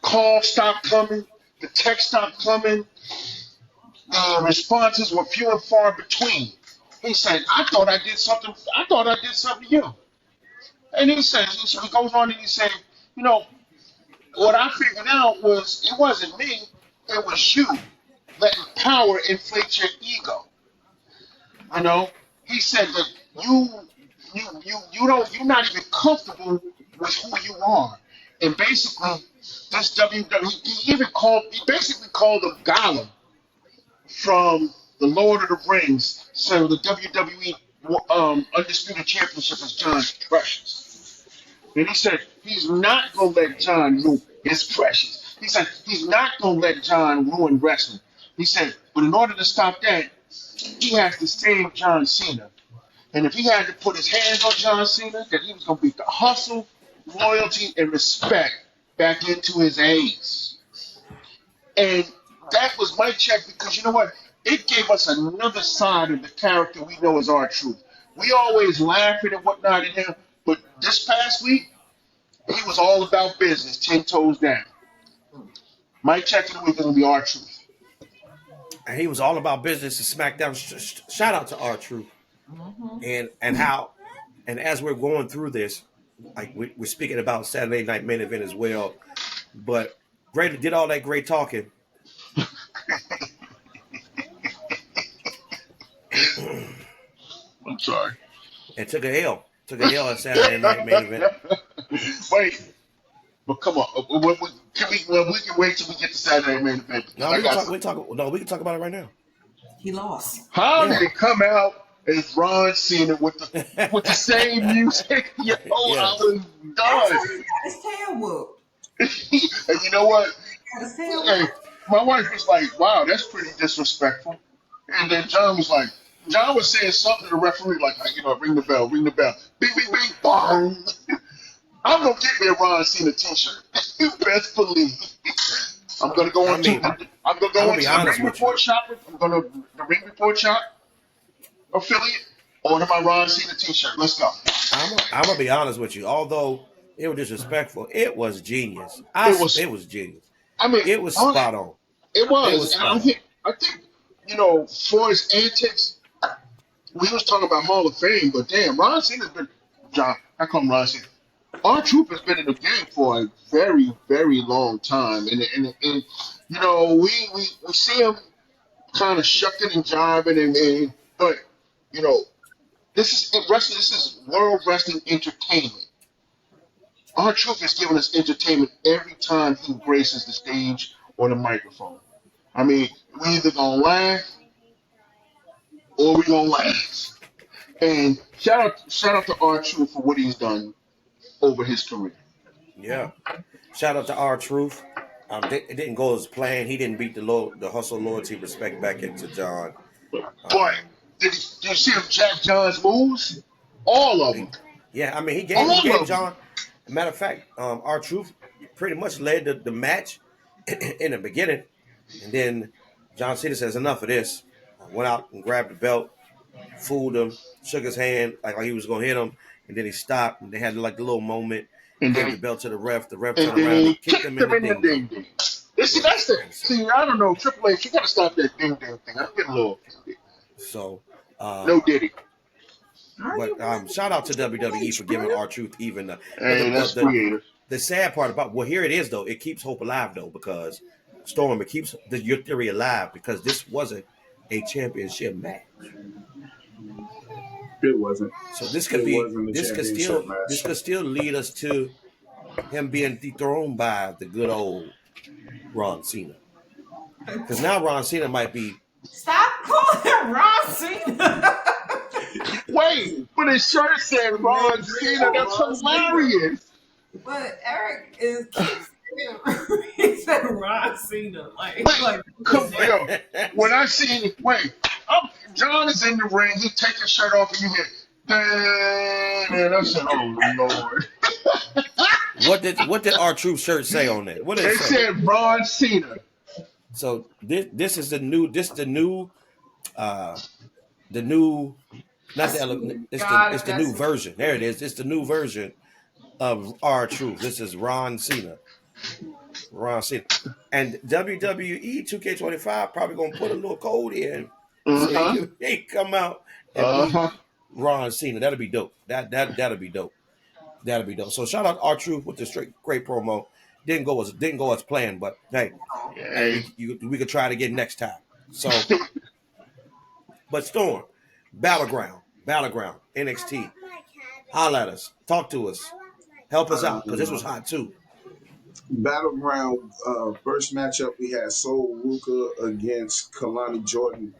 Calls stopped coming. The text stopped coming. The responses were few and far between. He said, I thought I did something to you. And he goes on and he said, you know, what I figured out was it wasn't me, it was you letting power inflate your ego. You know, he said that you're not even comfortable with who you are. And basically, this WWE, he basically called him Gollum from the Lord of the Rings. So the WWE Undisputed Championship is John's precious. And he said he's not going to let John ruin his precious. He said he's not going to let John ruin wrestling. He said, but in order to stop that, he has to save John Cena. And if he had to put his hands on John Cena, then he was going to beat the hustle, loyalty, and respect back into his ace. And that was my check because you know what? It gave us another side of the character we know as our truth. We always laughing and whatnot at him, but this past week, he was all about business, 10 toes down. My check of the week is going to be our truth. And he was all about business and SmackDown. Shout out to R-Truth. And how, and as we're going through this, like we're speaking about Saturday Night Main Event as well, but great did all that great talking. I'm sorry. And took a L. Took a L at Saturday Night Main Event. Wait, but come on. We can wait till we get to Saturday Main Event. No, we can talk about it right now. He lost. How did it come out as Ron Cena with the same music? Yo, I was done. He got his tail whooped. And you know what? He got his tail Hey, whooped. my wife was like, wow, that's pretty disrespectful. And then John was saying something to the referee, like, ring the bell. Bing, bing, bing, bong. I'm going to get me a Ron Cena t-shirt. You best believe. I'm going to go into the Ring Report shop. I'm going to the Ring Report shop affiliate, order my Ron Cena t-shirt. Let's go. I'm going to be honest with you. Although it was disrespectful, it was genius. It was genius. I mean, it was spot on. It was. I think, for his antics, we was talking about Hall of Fame, but damn, Ron Cena's been, John, I call him Ron Cena. R-Truth has been in the game for a very, very long time. And we see him kind of shucking and jiving, but, this is World Wrestling Entertainment. R-Truth has given us entertainment every time he graces the stage or the microphone. I mean, we either gonna laugh or we gonna last. And shout out to R-Truth for what he's done over his career. Yeah. Shout out to R-Truth. It didn't go as planned. He didn't beat the hustle, loyalty, respect back into John. But did you see him Jack John's moves? All of them. Yeah, I mean, he All gave of them. John. Matter of fact, R-Truth pretty much led the match in the beginning, and then John Cena says, "Enough of this." Went out and grabbed the belt, fooled him, shook his hand like he was gonna hit him, and then he stopped, and they had like a little moment. And Gave then the belt to the ref. The ref and turned around and then kicked him in the ding ding. See, that's it. See, I don't know. Triple H, you gotta stop that ding ding thing. I'm getting a little offended. So, No Diddy. but shout out to WWE for giving R-Truth even That's creative. the sad part about here it is though, it keeps hope alive though, because Storm, it keeps your theory alive, because this wasn't a championship match. It wasn't. So this could still lead us to him being dethroned by the good old Ron Cena. Because now Ron Cena might be. Stop calling him Ron Cena. Wait, but his shirt said Ron Cena. That's hilarious. But Eric keeps saying he said Ron Cena. When I see John is in the ring, he takes his shirt off, and you hear, and I said, "Oh Lord." What did R-Truth shirt say on that? What did it say? It said Ron Cena. So this is the new it's the new version. There it is. It's the new version of R-Truth. This is Ron Cena. And WWE 2K25 probably gonna put a little code in so he come out and beat Ron Cena. That'll be dope. That'll be dope. That'll be dope. So shout out R-Truth with the great promo. Didn't go as planned, but hey, we could try it again next time. So, but Storm, Battleground, NXT. Holla at us. Talk to us. Help us out, because this was hot too. Battleground, first matchup we had Sol Ruka against Kalani Jordan.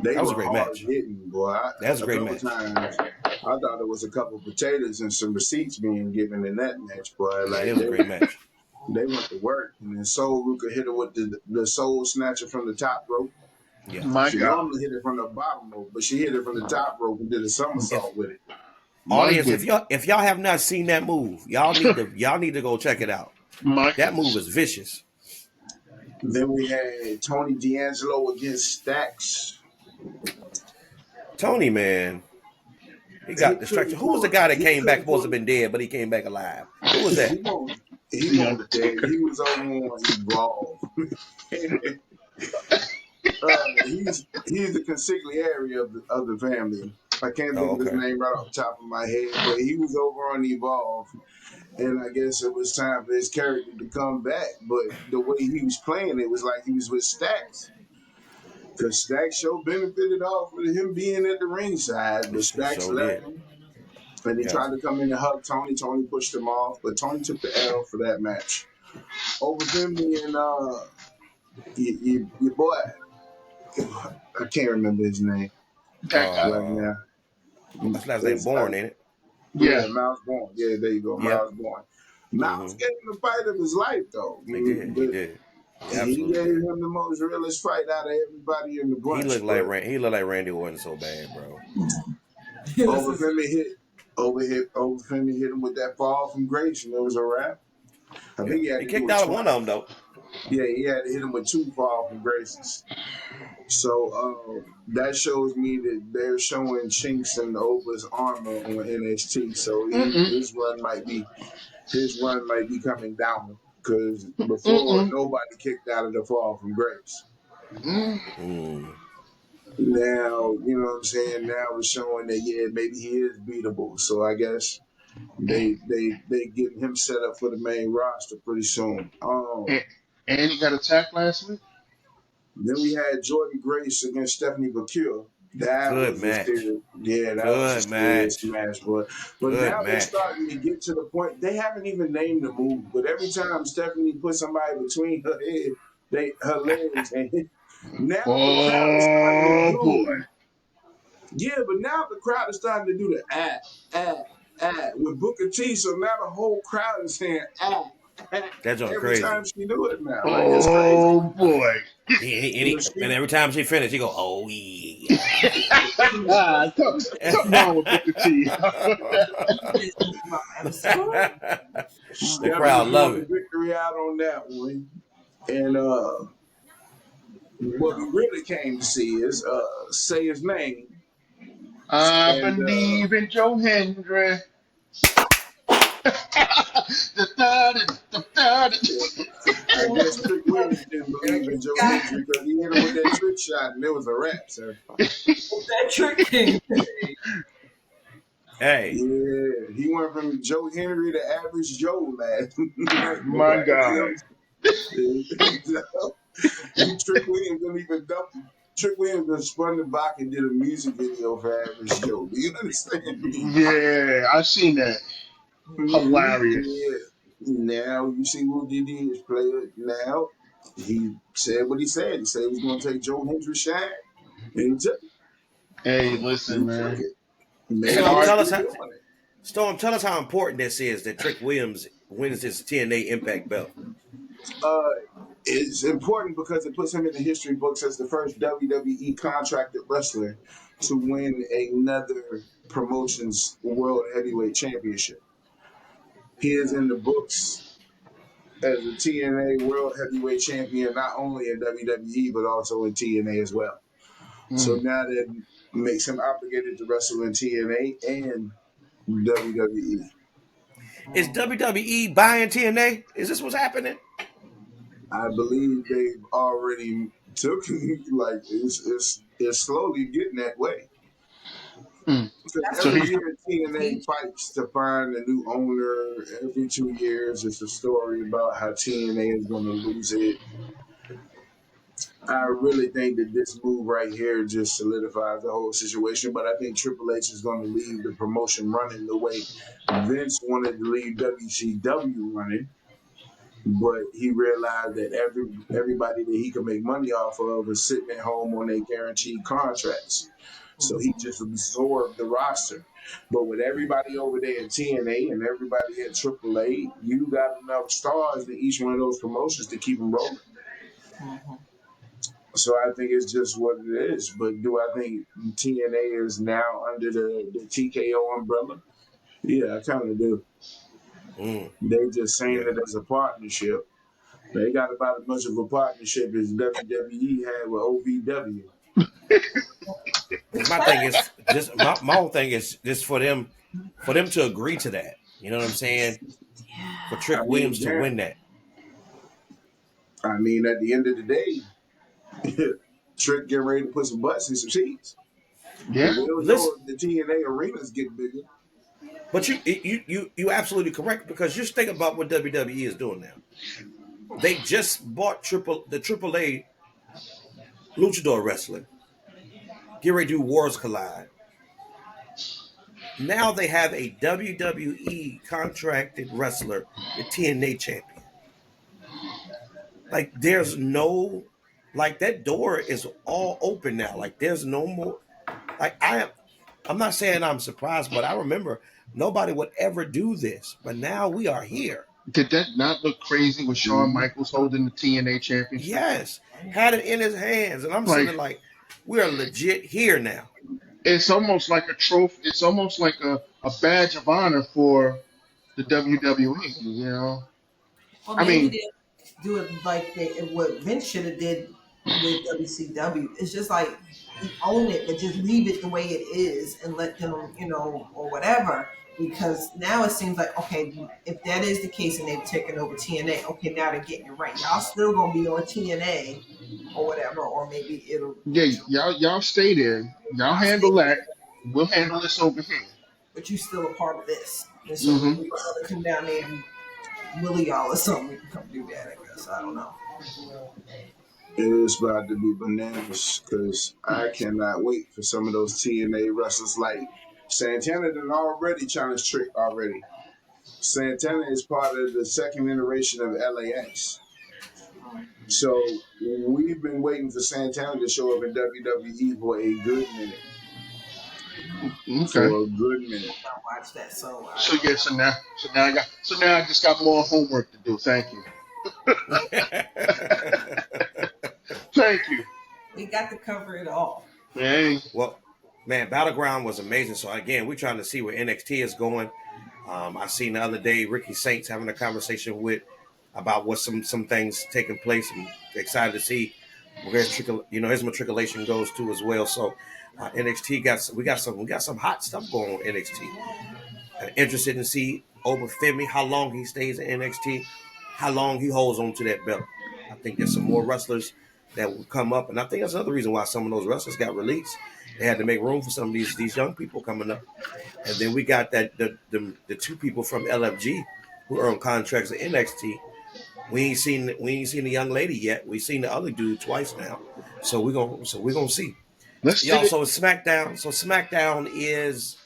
That was a great match. Hitting, boy. That was a great match. Times, I thought there was a couple of potatoes and some receipts being given in that match, boy. Like, it was a great match. They went to work, and then Sol Ruka hit her with the soul snatcher from the top rope. Yeah, she normally hit it from the bottom rope, but she hit it from the top rope and did a somersault with it. Audience, if y'all have not seen that move, y'all need to go check it out. That move is vicious. Then we had Tony D'Angelo against Stacks. Tony, man, he got distracted. Who was the guy that came back? Supposed to have been dead, but he came back alive. Who was that? He was over on Evolve. He's the consigliere of the family. I can't think of his name right off the top of my head, but he was over on Evolve. And I guess it was time for his character to come back. But the way he was playing, it was like he was with Stacks. Because Stacks show benefited off of him being at the ringside, but Stacks left him. And he tried to come in and hug Tony. Tony pushed him off, but Tony took the L for that match. Over Finley and your boy, I can't remember his name right now. His last name Bourne, ain't it? Yeah, Miles Bourne. Yeah, there you go, Miles Bourne. Miles gave him the fight of his life, though. He did. He gave him the most realest fight out of everybody in the bunch. He looked like Randy Orton so bad, bro. Over Finley hit him with that fall from grace, and it was a wrap. I think he kicked out one of them, though. Yeah, he had to hit him with 2 fall from graces. So that shows me that they're showing chinks in the Ova's armor on NXT. So his run might be coming down, because before nobody kicked out of the fall from grace. Now, you know what I'm saying? Now it's showing that maybe he is beatable. So I guess they getting him set up for the main roster pretty soon. And he got attacked last week. Then we had Jordan Grace against Stephanie Bakure. That good was match. That was a serious match, but now they're starting to get to the point. They haven't even named the move, but every time Stephanie puts somebody between her her legs, and now the crowd is starting to do Yeah, but now the crowd is starting to do the with Booker T. So now the whole crowd is saying That's on every time crazy. she do it now. Like it's crazy. Oh boy. When And she, every time she finished, he go, "Oh yeah." Something wrong with Booker T. Episode. The Stephanie crowd love pulled the it. victory out on that one. And what we really came to see is say his name. I And believe in Joe Hendry. The third, the third. I guess Trick Williams didn't believe in Joe Got Hendry because he hit him with that trick shot and it was a wrap, sir. that trick king. Hey, Yeah, he went from Joe Henry to average Joe last like My nobody God. else. Trick Williams didn't even dump. Trick Williams just spun the block and did a music video for Average Joe. Do you understand me? Yeah, I seen that. Hilarious. Yeah. Now you see what he did is play it now. He said what he said. He said he was going to take Joe Hendry's shine, and he took it. Hey, He listen, took man. it. Maybe And Storm, he's art. tell us still how. doing it. Storm, tell us how important this is that Trick Williams wins this TNA Impact belt. Uh, it's important because it puts him in the history books as the first WWE contracted wrestler to win another promotion's World Heavyweight Championship. He is in the books as a TNA World Heavyweight Champion, not only in WWE but also in TNA as well. So Mm. now that makes him obligated to wrestle in TNA and WWE. Is WWE buying TNA? Is this what's happening? I believe they've already took like it's slowly getting that way. Mm. Because That's So what every he, year TNA fights to find a new owner. Every 2 years, it's a story about how TNA is going to lose it. I really think that this move right here just solidifies the whole situation. But I think Triple H is going to leave the promotion running the way Vince wanted to leave WCW running. But he realized that everybody that he could make money off of is sitting at home on their guaranteed contracts. So he just absorbed the roster. But with everybody over there at TNA and everybody at AAA, you got enough stars in each one of those promotions to keep them rolling. So I think it's just what it is. But do I think TNA is now under the TKO umbrella? Yeah, I kind of do. Mm, They just saying yeah. it as a partnership. They got about as much of a partnership as WWE had with OVW. Because my thing is just my whole thing is just for them to agree to that. You know what I'm saying? For I Trick mean, Williams to damn. win that. I mean, at the end of the day, Trick getting ready to put some butts in some seats. yeah. We don't know Listen, if the TNA arenas get bigger. but you absolutely correct because just think about what WWE is doing now. They just bought the AAA Luchador Wrestling. Get ready to do Wars Collide. Now they have a WWE contracted wrestler, the TNA champion. Like there's no, like that door is all open now. Like there's no more. Like I'm not saying I'm surprised, but I remember nobody would ever do this. But now we are here. Did that not look crazy with Shawn Mhm. Michaels holding the TNA championship? Yes, had it in his hands, and I'm sitting Like, there like, we are legit here now. it's almost like a trophy. It's almost like a badge of honor for the WWE. You know, Well, I maybe mean, they do it like what Vince should have did with WCW. It's just like you own it, but just leave it the way it is and let them, or whatever. Because now it seems like okay, if that is the case and they've taken over TNA, okay, now they're getting it right. Y'all still gonna be on TNA or whatever, or maybe it'll, yeah, y'all stay there. Y'all y'all stay handle that. there, We'll handle this over here. but you still a part of this. And so when Hmm. we come down there and willy y'all or something, we can come do that. I guess I don't know. It is about to be bananas because I cannot wait for some of those TNA wrestlers like Santana done already challenged Trick already. Santana is part of the second iteration of LAX. So we've been waiting for Santana to show up in WWE for a good minute. Okay. for a good minute. I watched that, so So yeah, so now I just got more homework to do. Thank you. Thank you. we got to cover it all. Hey. Well, man, Battleground was amazing. So again, we're trying to see where NXT is going. I seen the other day Ricky Saints having a conversation with about what some things taking place. I'm excited to see where his matriculation goes to as well. So NXT we got some hot stuff going on NXT. Interested to see over Femi how long he stays in NXT, how long he holds on to that belt. I think there's some more wrestlers that will come up, and I think that's another reason why some of those wrestlers got released. They had to make room for some of these young people coming up. And then we got the two people from LFG who are on contracts at NXT. We ain't seen the young lady yet. We seen the other dude twice now. So we're gonna see. Let's Y'all, see. so it's SmackDown. So SmackDown is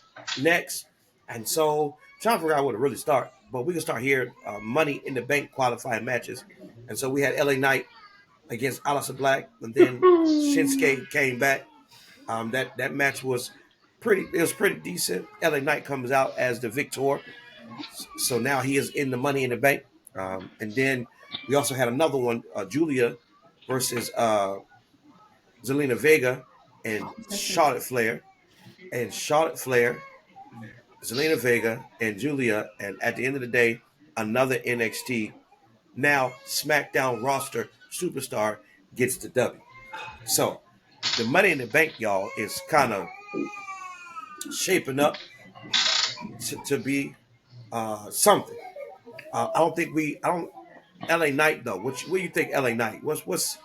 next. And so I'm trying to figure out where to really start. But we can start here. Money in the Bank qualifying matches. And so we had LA Knight against Aleister Black, and then Shinsuke came back. That match was pretty decent. LA Knight comes out as the victor. So now he is in the Money in the Bank. And then we also had another one, Julia versus Zelina Vega and Charlotte Flair. And Charlotte Flair, Zelina Vega, and Julia. And at the end of the day, another NXT, now SmackDown roster superstar gets the W. So the Money in the Bank, y'all, is kind of shaping up to be something. I don't. LA Knight though. What do you think, LA Knight? What's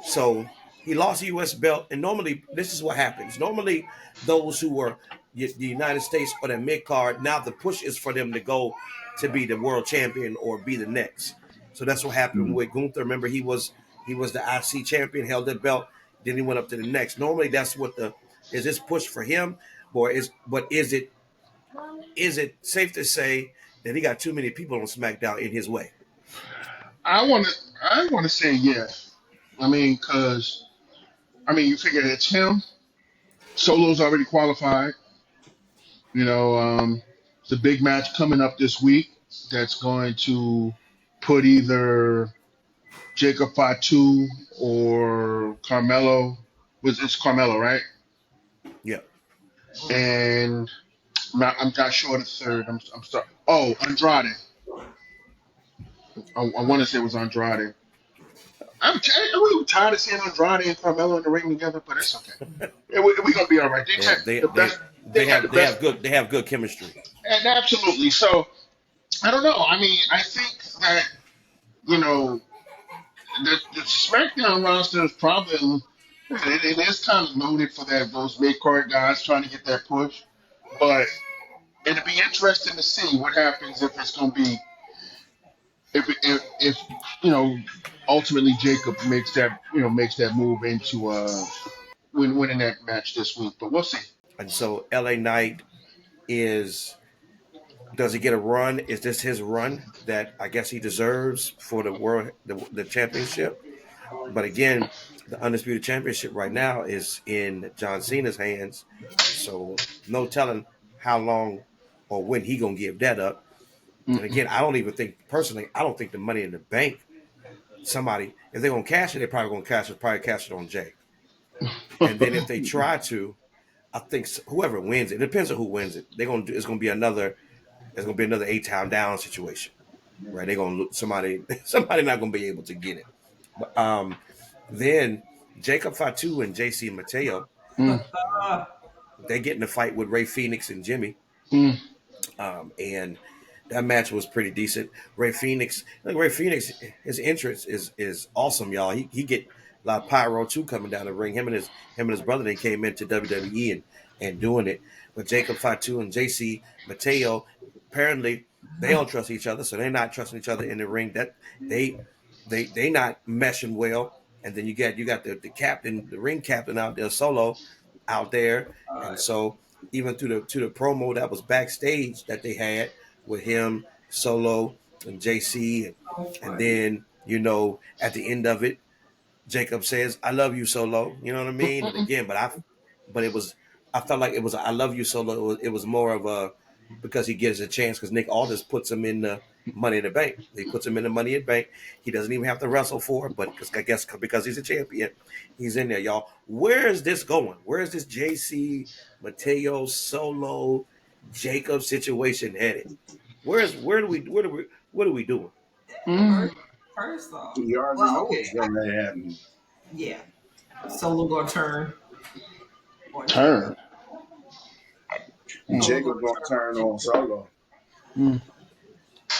so he lost the U.S. belt, and normally this is what happens. Normally, those who were the United States or the mid card, now the push is for them to go to be the world champion or be the next. So that's what happened with Gunther. Remember, he was the IC champion, held that belt, then he went up to the next. Normally, that's what is this push for him, or is it safe to say that he got too many people on SmackDown in his way? I want to say yes. You figure it's him. Solo's already qualified. It's a big match coming up this week that's going to put either Jacob Fatu or Carmelo. It's Carmelo, right? Yeah. And I'm not sure the third. I'm sorry. Oh, Andrade. I want to say it was Andrade. I'm really tired of seeing Andrade and Carmelo in the ring together, but it's okay. We're gonna be all right. Yeah, they have good chemistry. And absolutely. So I don't know. I think that you know the SmackDown roster is probably it is kind of loaded for those mid card guys trying to get that push, but it'll be interesting to see what happens if it's gonna be if ultimately Jacob makes that move into winning that match this week. But we'll see. And so LA Knight does he get a run? Is this his run that I guess he deserves for the championship? But again, the undisputed championship right now is in John Cena's hands. So no telling how long or when he gonna give that up. And again, I don't think the Money in the Bank, somebody, if they're gonna cash it, they're probably gonna cash it on Jay. And then if they try to, I think whoever wins it depends on who wins it. It's gonna be another A-Town down situation, right? They're gonna somebody not gonna be able to get it. But then Jacob Fatu and JC Mateo, Mm, they get in a fight with Ray Phoenix and Jimmy. mm. And that match was pretty decent. Ray Phoenix, his entrance is awesome, y'all. He get a lot of pyro too coming down the ring. Him and his brother, they came into WWE and doing it. But Jacob Fatu and JC Mateo, apparently they don't trust each other, so they're not trusting each other in the ring. That they not meshing well. And then you got the captain, the ring captain out there, Solo, out there, and so even to the promo that was backstage that they had with him, Solo, and JC, and then at the end of it, Jacob says, "I love you, Solo." You know what I mean? And again, but it was I felt like it was I love you Solo. It was more of a because he gives a chance because Nick Aldis puts him in the Money in the Bank. He puts him in the Money in the Bank. He doesn't even have to wrestle for it, but because I guess because he's a champion, he's in there, y'all. Where is this going? Where is this JC Mateo Solo Jacob situation headed? Where are we doing? Mm. First off, You already well, know okay, what's gonna happen. yeah. Solo gonna turn on Jacob. Turn. Solo Jacob gonna gonna turn on turn on Jacob. Solo. Mm.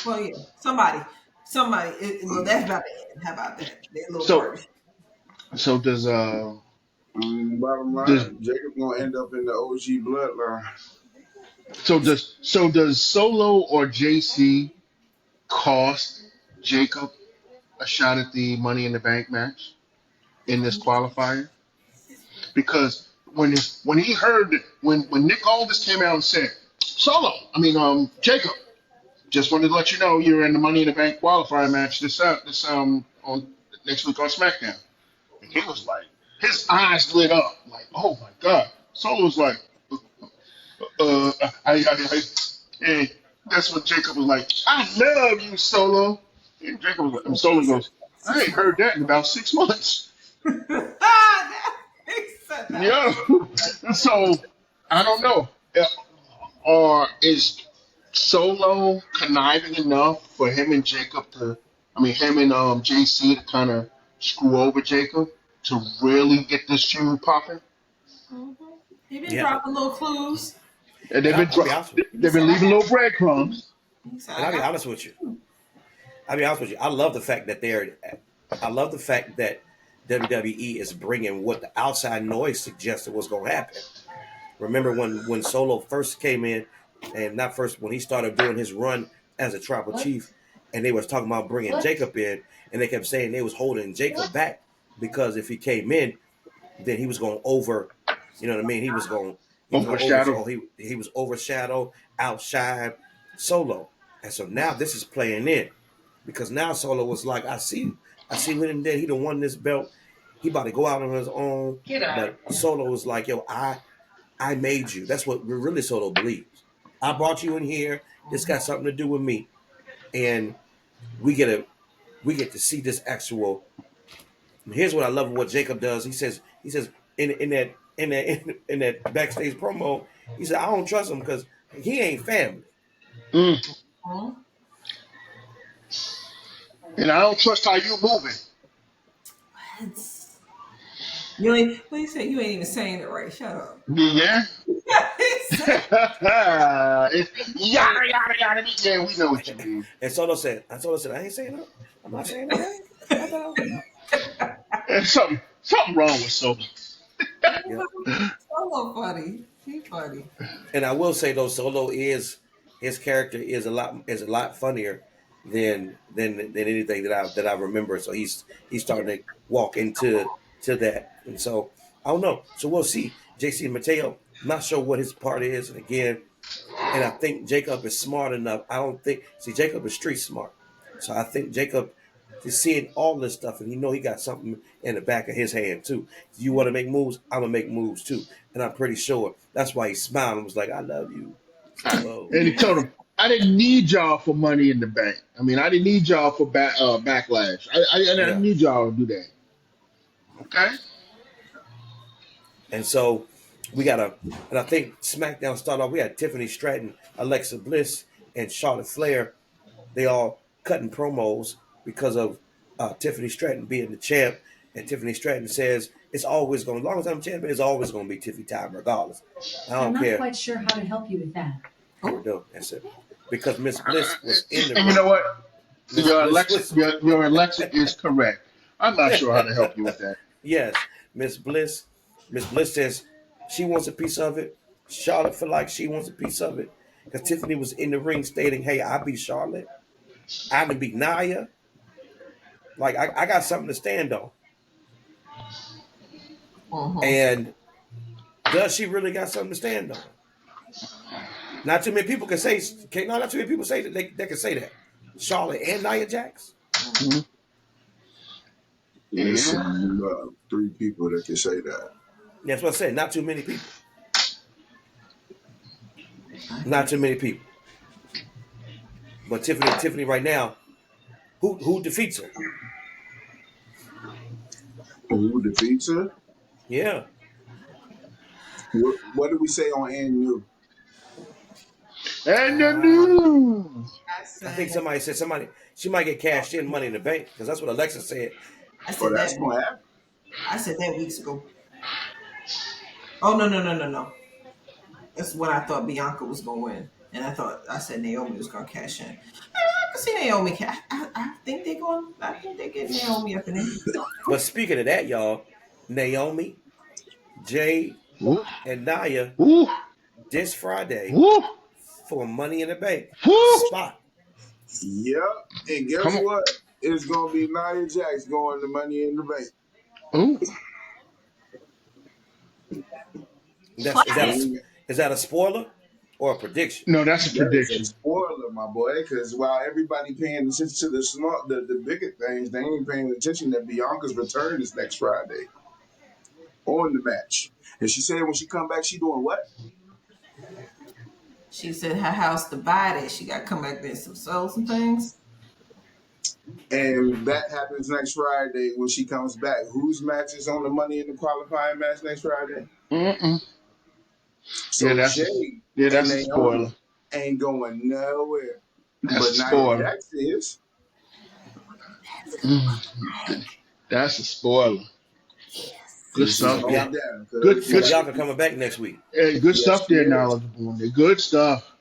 Well, yeah, somebody. Well, that's about to end. How about that? That little So part. so Bottom does line, Jacob gonna end up in the OG bloodline. does Solo or JC cost Jacob a shot at the Money in the Bank match in this qualifier? Because when he heard when Nick Aldis came out and said Solo, Jacob, just wanted to let you know you're in the Money in the Bank qualifier match this on next week on SmackDown, and he was like his eyes lit up like oh my god. Solo was like uh I and that's when Jacob was like I love you Solo, and Jacob was like, and Solo goes I ain't heard that in about 6 months. He said that. Yeah. So I don't know. Or is Solo conniving enough for him and Jacob him and JC to kind of screw over Jacob to really get this feud popping? Mhm. He been Yeah, dropping little clues. And and I'll be honest with you. He they've said, been "I leaving got." little breadcrumbs. He said, And "I I'll be got." honest with you. I'll be honest with you. I love the fact that I love the fact that WWE is bringing what the outside noise suggested was going to happen. Remember when Solo first came in, and not first when he started doing his run as a tribal chief, and they was talking about bringing Jacob in, and they kept saying they was holding Jacob back because if he came in, then he was going to over, you know what I mean? He was going to Overshadow. overshadow. He was overshadow, outshine Solo, and so now this is playing in because now Solo was like, I see with him that he done won this belt. He about to go out on his own, but Solo was like, yo, I made you. That's what really Solo believes. I brought you in here. This got something to do with me, and we get a we get to see this actual. Here's what I love of what Jacob does. He says in that backstage promo, he said I don't trust him because he ain't family. Mm. Mhm. And I don't trust how you moving. It's- You ain't. What you say? You ain't even saying it right. Shut up. Yeah. He said, Yada yada yada. Yeah, we know what you mean. And Solo said, I ain't saying that. I'm not saying that right. I thought, There's something wrong with Solo. yeah. Solo funny. He funny. And I will say though, Solo is his character is a lot funnier than anything that I remember. So he's starting to walk to that, and so I don't know. So we'll see. JC and Mateo, not sure what his part is, and again, and I think Jacob is smart enough. I don't think Jacob is street smart, so I think Jacob is seeing all this stuff, and he got something in the back of his hand too. You want to make moves, I'm gonna make moves too, and I'm pretty sure that's why he smiled and was like, "I love you, Solo." And he told him, I didn't need y'all for Money in the Bank. I didn't need y'all for backlash. I didn't Yeah, need y'all to do that. Okay? and so we got and I think SmackDown started off. We had Tiffany Stratton, Alexa Bliss, and Charlotte Flair. They all cutting promos because of Tiffany Stratton being the champ. And Tiffany Stratton says it's always going, as long as I'm champion, it's always going to be Tiffy time, regardless. I I'm don't not care. quite sure how to help you with that. No, that's it. Because Miss Bliss was in the And you ring. know what? Miss Bliss was. Your Alexa is correct. I'm not sure how to help you with that. Yes, Miss Bliss. Miss Bliss says she wants a piece of it. Charlotte feel like she wants a piece of it because Tiffany was in the ring stating, "Hey, I beat Charlotte. I can beat Nia. Like I got something to stand on." Mhm. And does she really got something to stand on? Not too many people can say. Not too many people say that they can say that. Charlotte and Nia Jax. Mhm. There's Yeah. some three people that can say that. That's what I said. Not too many people. Not too many people. But Tiffany right now, who defeats her? Who defeats her? Yeah. What did we say on And New? And the news. I think somebody said she might get cashed in Money in the Bank because that's what Alexa said. I Oh, said that's that. gonna happen. I said that weeks ago. Oh no. That's when I thought Bianca was gonna win, and I said Naomi was gonna cash in. I can see Naomi. I think they're going. I think they get Naomi up in there. But speaking of that, y'all, Naomi, Jay, Ooh, and Nia ooh, this Friday ooh, for Money in the Bank ooh. spot. Yep. And guess Come on. what? It's gonna be Nia Jax going to Money in the Bank. Ooh. Is that a spoiler or a prediction? No, that's a That is a prediction. spoiler, my boy, because while everybody paying attention to the bigger things, they ain't paying attention that Bianca's return is next Friday on the match. And she said when she come back, she doing what? She said her house divided. She got to come back there and sell some things. And that happens next Friday when she comes back. Whose match is on the Money in the qualifying match next Friday? Mm-mm. So That's Jay a and spoiler. Naomi ain't going nowhere. That's But a Nia spoiler. Jax is. That's a spoiler. Good She's stuff. going Yeah. down. Good So stuff. Bianca coming back next week. Good Yes, stuff she there, is. Knowledge Boone. Good stuff.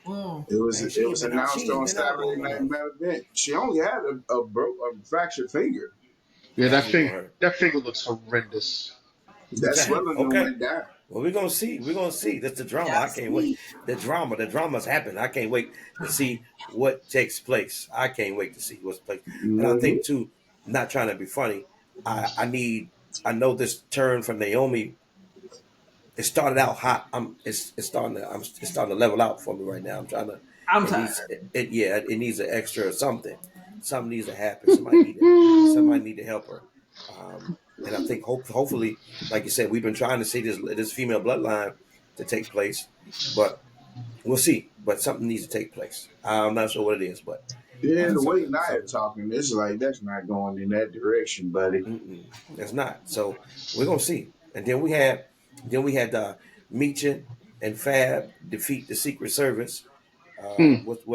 Mm. It was Man, she ain't announced on been out Saturday long Night enough. Main Event. She only had a fractured finger. Yeah, That ain't gonna hurt. that finger looks horrendous. That swelling done Okay. went down. Well, we're gonna see. We're gonna see. That's the drama. I can't wait. The drama's happened. I can't wait to see what takes place. I can't wait to see what's place. And I think too, not trying to be funny, I know this turn from Naomi. It started out hot. It's starting to level out for me right now. I'm trying to. I'm It tired. needs it needs an extra something. Something needs to happen. Somebody need to help her. And I think hopefully, like you said, we've been trying to see this female bloodline to take place, but we'll see. But something needs to take place. I'm not sure what it is, but Yeah, the way something. Nia talking, it's like that's not going in that direction, buddy. It's not. So we're gonna see. And then we had Meechin and Fab defeat the Secret Service with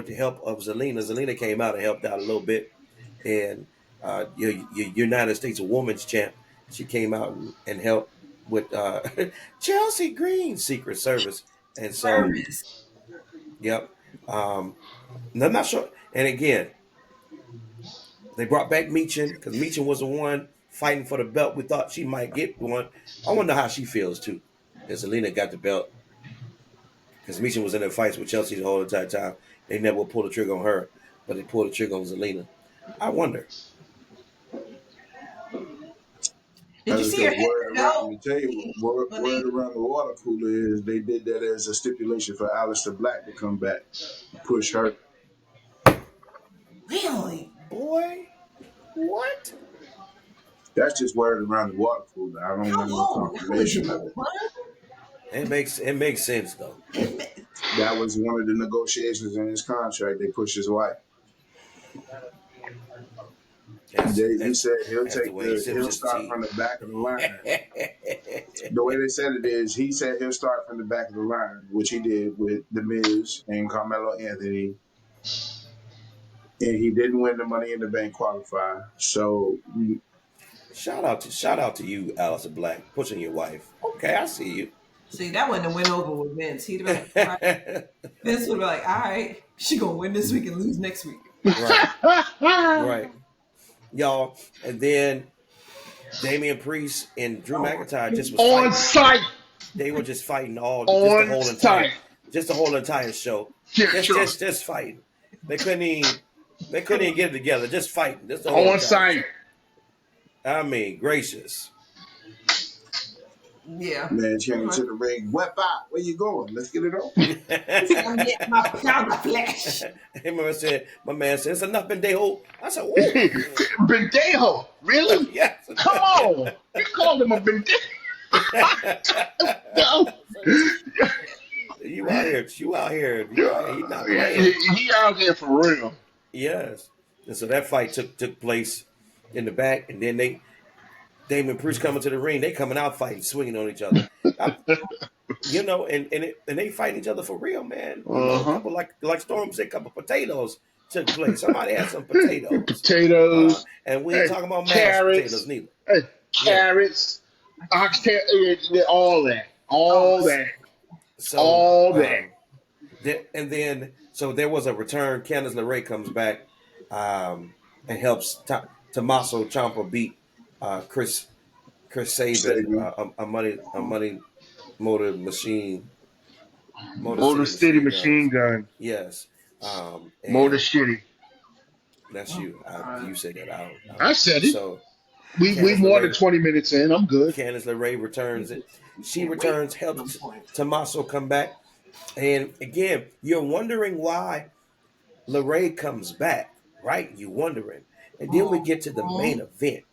the help of Zelina. Zelina came out and helped out a little bit, and your United States Women's Champ, she came out and helped with Chelsea Green's Secret Service, and so yep. And I'm not sure. And again, they brought back Meechin because Meechin was the one fighting for the belt. We thought she might get one. I wonder how she feels too. Because Zelina got the belt. Because Meechin was in their fights with Chelsea the whole entire time. They never pulled the trigger on her, but they pulled the trigger on Zelina. I wonder. Did you see her hit the belt? Word around the water cooler is they did that as a stipulation for Aleister Black to come back, push her. Really? Boy, what? That's just word around the water cooler. I don't How know no long? confirmation of it. It makes sense though. That was one of the negotiations in his contract. They pushed his wife. He said he'll start from the back of the line. The way they said it is, he said he'll start from the back of the line, which he did with The Miz and Carmelo Anthony. And he didn't win the Money in the Bank qualifier. So shout out to you, Aleister Black, pushing your wife. Okay, I see you. See, that wouldn't have went over with Vince. He'd have been like, Vince would be like, all right, she gonna win this week and lose next week. Right. Y'all, and then Damian Priest and Drew McIntyre just was on fighting. Site. They were just fighting just the whole entire show. Just fighting. They couldn't even get it together. Just fighting. Just the whole On Site. I mean, gracious. Yeah. Man came to the ring. What about? Where you going? Let's get it on. I'm getting my pound of flesh. My man said, it's enough Bendejo. I said, ooh. Bendejo? Really? Yes. Come on. You called him a Bendejo. No. You out here. You out here. He's not playing. He out here for real. Yes. And so that fight took place in the back, and then Damon Priest coming to the ring. They coming out fighting, swinging on each other. And they fight each other for real, man. A couple like Storm said, a couple potatoes took place. Somebody had some potatoes. Potatoes. And we ain't talking about mashed carrots, potatoes neither. Carrots, oxtail, all that. And then there was a return. Candice LeRae comes back and helps Tommaso Ciampa beat Chris Sabin, a money motor machine. Motor City Machine Gun. Yes. Motor City. That's you. You said that. I said it. So we more than 20 minutes in. I'm good. Candice LeRae returns it. She returns, helps Tommaso come back. And again, you're wondering why LeRae comes back, right? You're wondering. And then we get to the main event.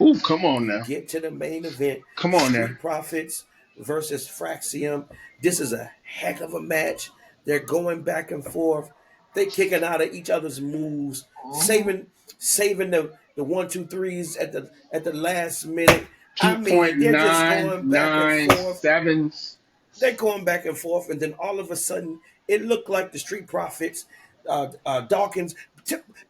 Ooh, come on now. Get to the main event. Come on now. Street Profits versus Fraxium. This is a heck of a match. They're going back and forth. They kicking out of each other's moves, saving the 1, 2, 3s at the last minute. I mean, they're just going back and forth. 2.97. They're going back and forth, and then all of a sudden, it looked like the Street Profits, Dawkins,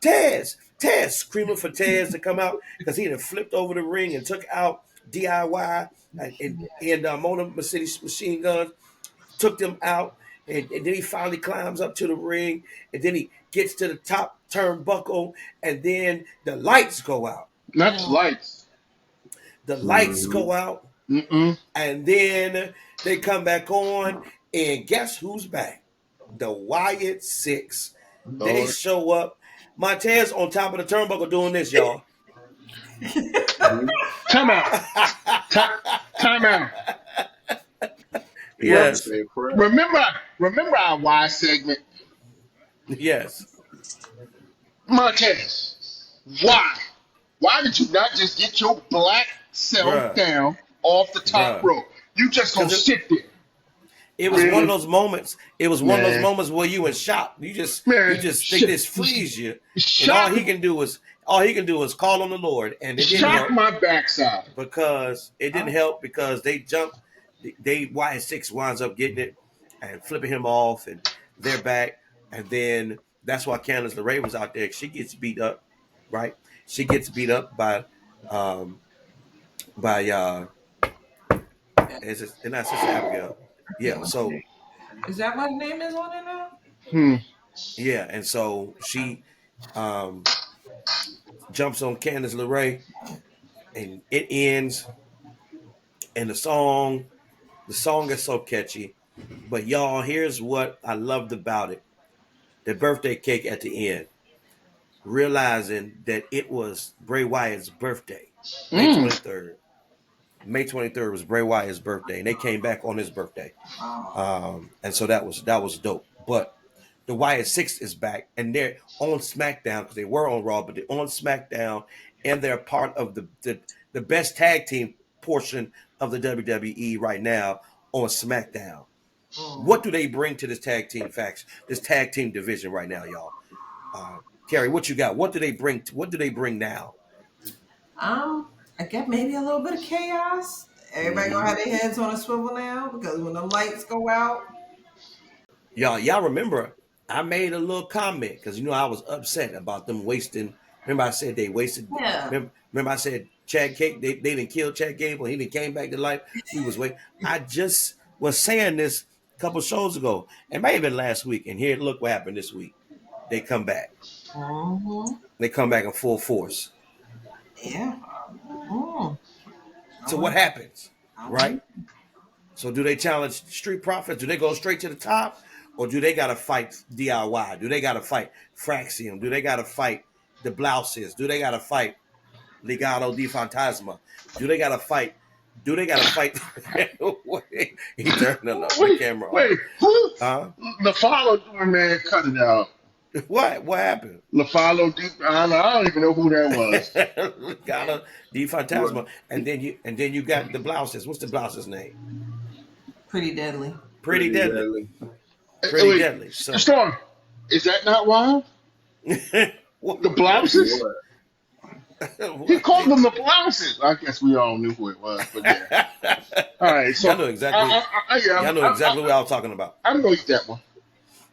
Taz screaming for Taz to come out because he had flipped over the ring and took out DIY and Motor Mercedes Machine Guns, took them out, and then he finally climbs up to the ring, and then he gets to the top turnbuckle, and then the lights go out. Not the lights. The lights go out, and then they come back on, and guess who's back? The Wyatt Sicks. They show up. Montez on top of the turnbuckle doing this, y'all. Time out. Time out. Yes. Remember our Y segment? Yes. Montez, why? Why did you not just get your black self down off the top rope? You just gonna sit there. It was one of those moments. It was one of those moments where you in shock. You just think this frees you. And all he can do is call on the Lord, and it didn't help my backside because it didn't help because they jumped. Wyatt Sicks winds up getting it and flipping him off, and they're back. And then that's why Candice LeRae was out there. She gets beat up, right? She gets beat up by it's not Sister Abigail. Yeah, so is that what her name is on it now? Yeah, and so she jumps on Candice LeRae, and it ends. And the song is so catchy. But y'all, here's what I loved about it: the birthday cake at the end. Realizing that it was Bray Wyatt's birthday, May 23rd. May 23rd was Bray Wyatt's birthday, and they came back on his birthday. And so that was dope. But the Wyatt Sicks is back, and they're on SmackDown because they were on Raw, but they're on SmackDown, and they're part of the best tag team portion of the WWE right now on SmackDown. What do they bring to this tag team this tag team division right now, y'all? Carrie, what you got? What do they bring? What do they bring now? I guess maybe a little bit of chaos. Everybody gonna have their heads on a swivel now because when the lights go out. Y'all remember I made a little comment because I was upset about them wasting. Remember I said they wasted. Yeah. Remember I said Chad Gable. They didn't kill Chad Gable. He didn't came back to life. He was waiting. I just was saying this a couple shows ago. It may have been last week. And here, look what happened this week. They come back. They come back in full force. Yeah. So what happens, right? So do they challenge Street Profits? Do they go straight to the top? Or do they got to fight DIY? Do they got to fight Fraxium? Do they got to fight the Blouses? Do they got to fight Legado di Fantasma? Do they got to fight? He turned the camera on. Wait, who? The follow man cut it out. What happened? LaFallo, I don't even know who that was. Legado di Fantasma, and then you got the Blouses. What's the Blouses' name? Pretty Deadly. Pretty deadly. Hey, Pretty wait, deadly. So Storm, is that not wild? what? The blouses? What? He called them the blouses. I guess we all knew who it was, but yeah. All right, so Y'all know exactly. Y'all know exactly what I was talking about. I'm gonna eat that one.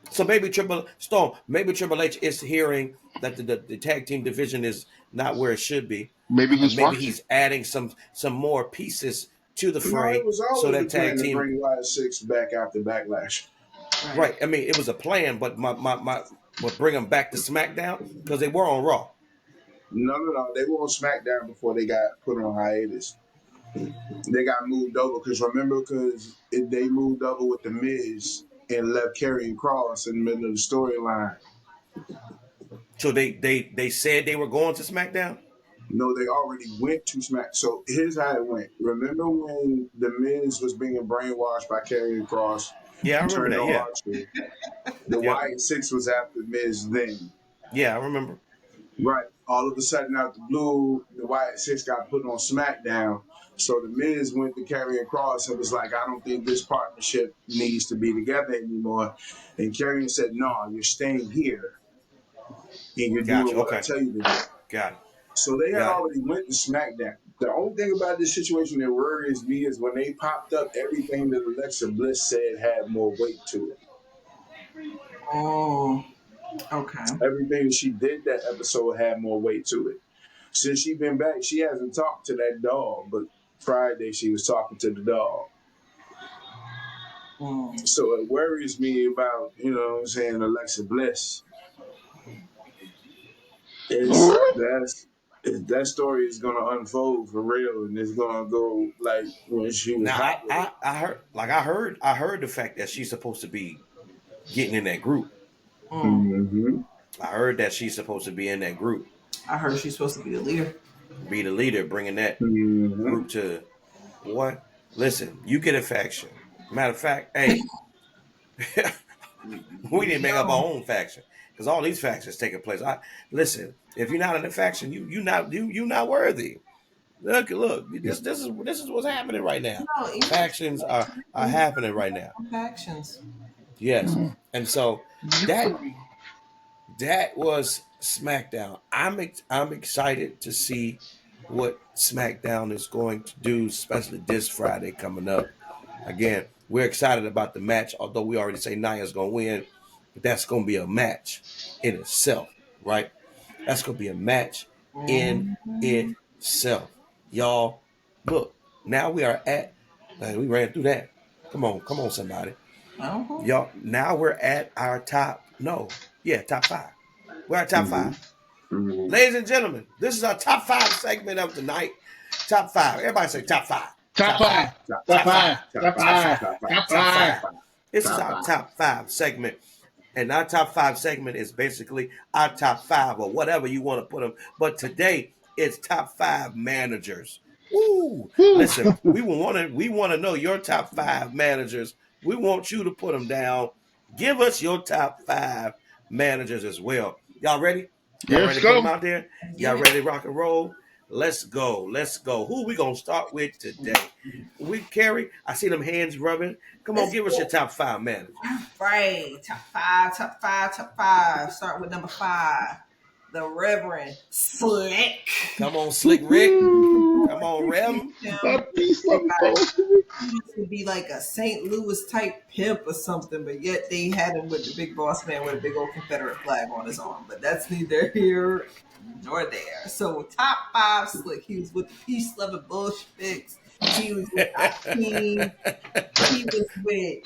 So maybe Triple H is hearing that the tag team division is not where it should be. Maybe he's Maybe watching. he's adding some more pieces to the No, fray, it was so always that the plan tag to team. bring Wyatt Sicks back after Backlash. Right. I mean, it was a plan, but but bring them back to SmackDown because they were on Raw. No. They were on SmackDown before they got put on hiatus. They got moved over because they moved over with the Miz and left Karrion Kross in the middle of the storyline. So they said they were going to SmackDown. No, they already went to Smack. So here's how it went. Remember when the Miz was being brainwashed by Karrion Kross, Yeah, I remember turned that. on Yeah. Archer? The Yep. Wyatt Six was after Miz then. Yeah, I remember. Right. All of a sudden, out the blue, the Wyatt Six got put on SmackDown. So the Miz went to Karrion Kross and was like, I don't think this partnership needs to be together anymore. And Karrion said, no, you're staying here and you're Gotcha. doing what I Okay. tell you to do. Got it. So they had Got it. already went to SmackDown. The only thing about this situation that worries me is when they popped up, everything that Alexa Bliss said had more weight to it. Oh, okay. Everything she did that episode had more weight to it. Since she been back, she hasn't talked to that dog, but Friday she was talking to the dog. So it worries me about, you know what I'm saying, Alexa Bliss. That story is gonna unfold for real, and it's gonna go like when she was Now hot with it. I heard the fact that she's supposed to be getting in that group. Mm-hmm. I heard that she's supposed to be in that group. I heard she's supposed to be the leader. Be the leader, bringing that Mm-hmm. group to what? Listen, you get a faction. Matter of fact, hey, we didn't make up our own faction because all these factions taking place. Listen, if you're not in a faction, you not worthy. Look, this is what's happening right now. No, even Factions are happening right now. factions. Yes, and so that was SmackDown. I'm excited to see what SmackDown is going to do, especially this Friday coming up. Again, we're excited about the match, although we already say Nia's going to win, but that's going to be a match in itself, right? That's going to be a match in itself. Y'all, look, now we are at, we ran through that. Come on, somebody. Y'all, now we're at our top 5. We're at top 5. Mm-hmm. Ladies and gentlemen, this is our top 5 segment of the night. Top 5. Everybody say top 5. Top five. This is our top 5 segment. And our top 5 segment is basically our top 5 or whatever you want to put them. But today it's top 5 managers. Woo! Listen, we want to know your top 5 managers. We want you to put them down. Give us your top 5 managers as well. Y'all ready? Y'all ready to put them out there? Y'all ready to rock and roll? Let's go. Who we gonna start with today? Carrie, I see them hands rubbing. Come on, give us your top 5 managers. Right. Top five. Start with number 5. The Reverend Slick. Come on, Slick Rick. Come on, Rem. He used to be like a St. Louis type pimp or something, but yet they had him with the big boss man with a big old Confederate flag on his arm. But that's neither here nor there. So top 5 Slick. He was with the Peace Loving Bolsheviks. He was with Akeem. He was with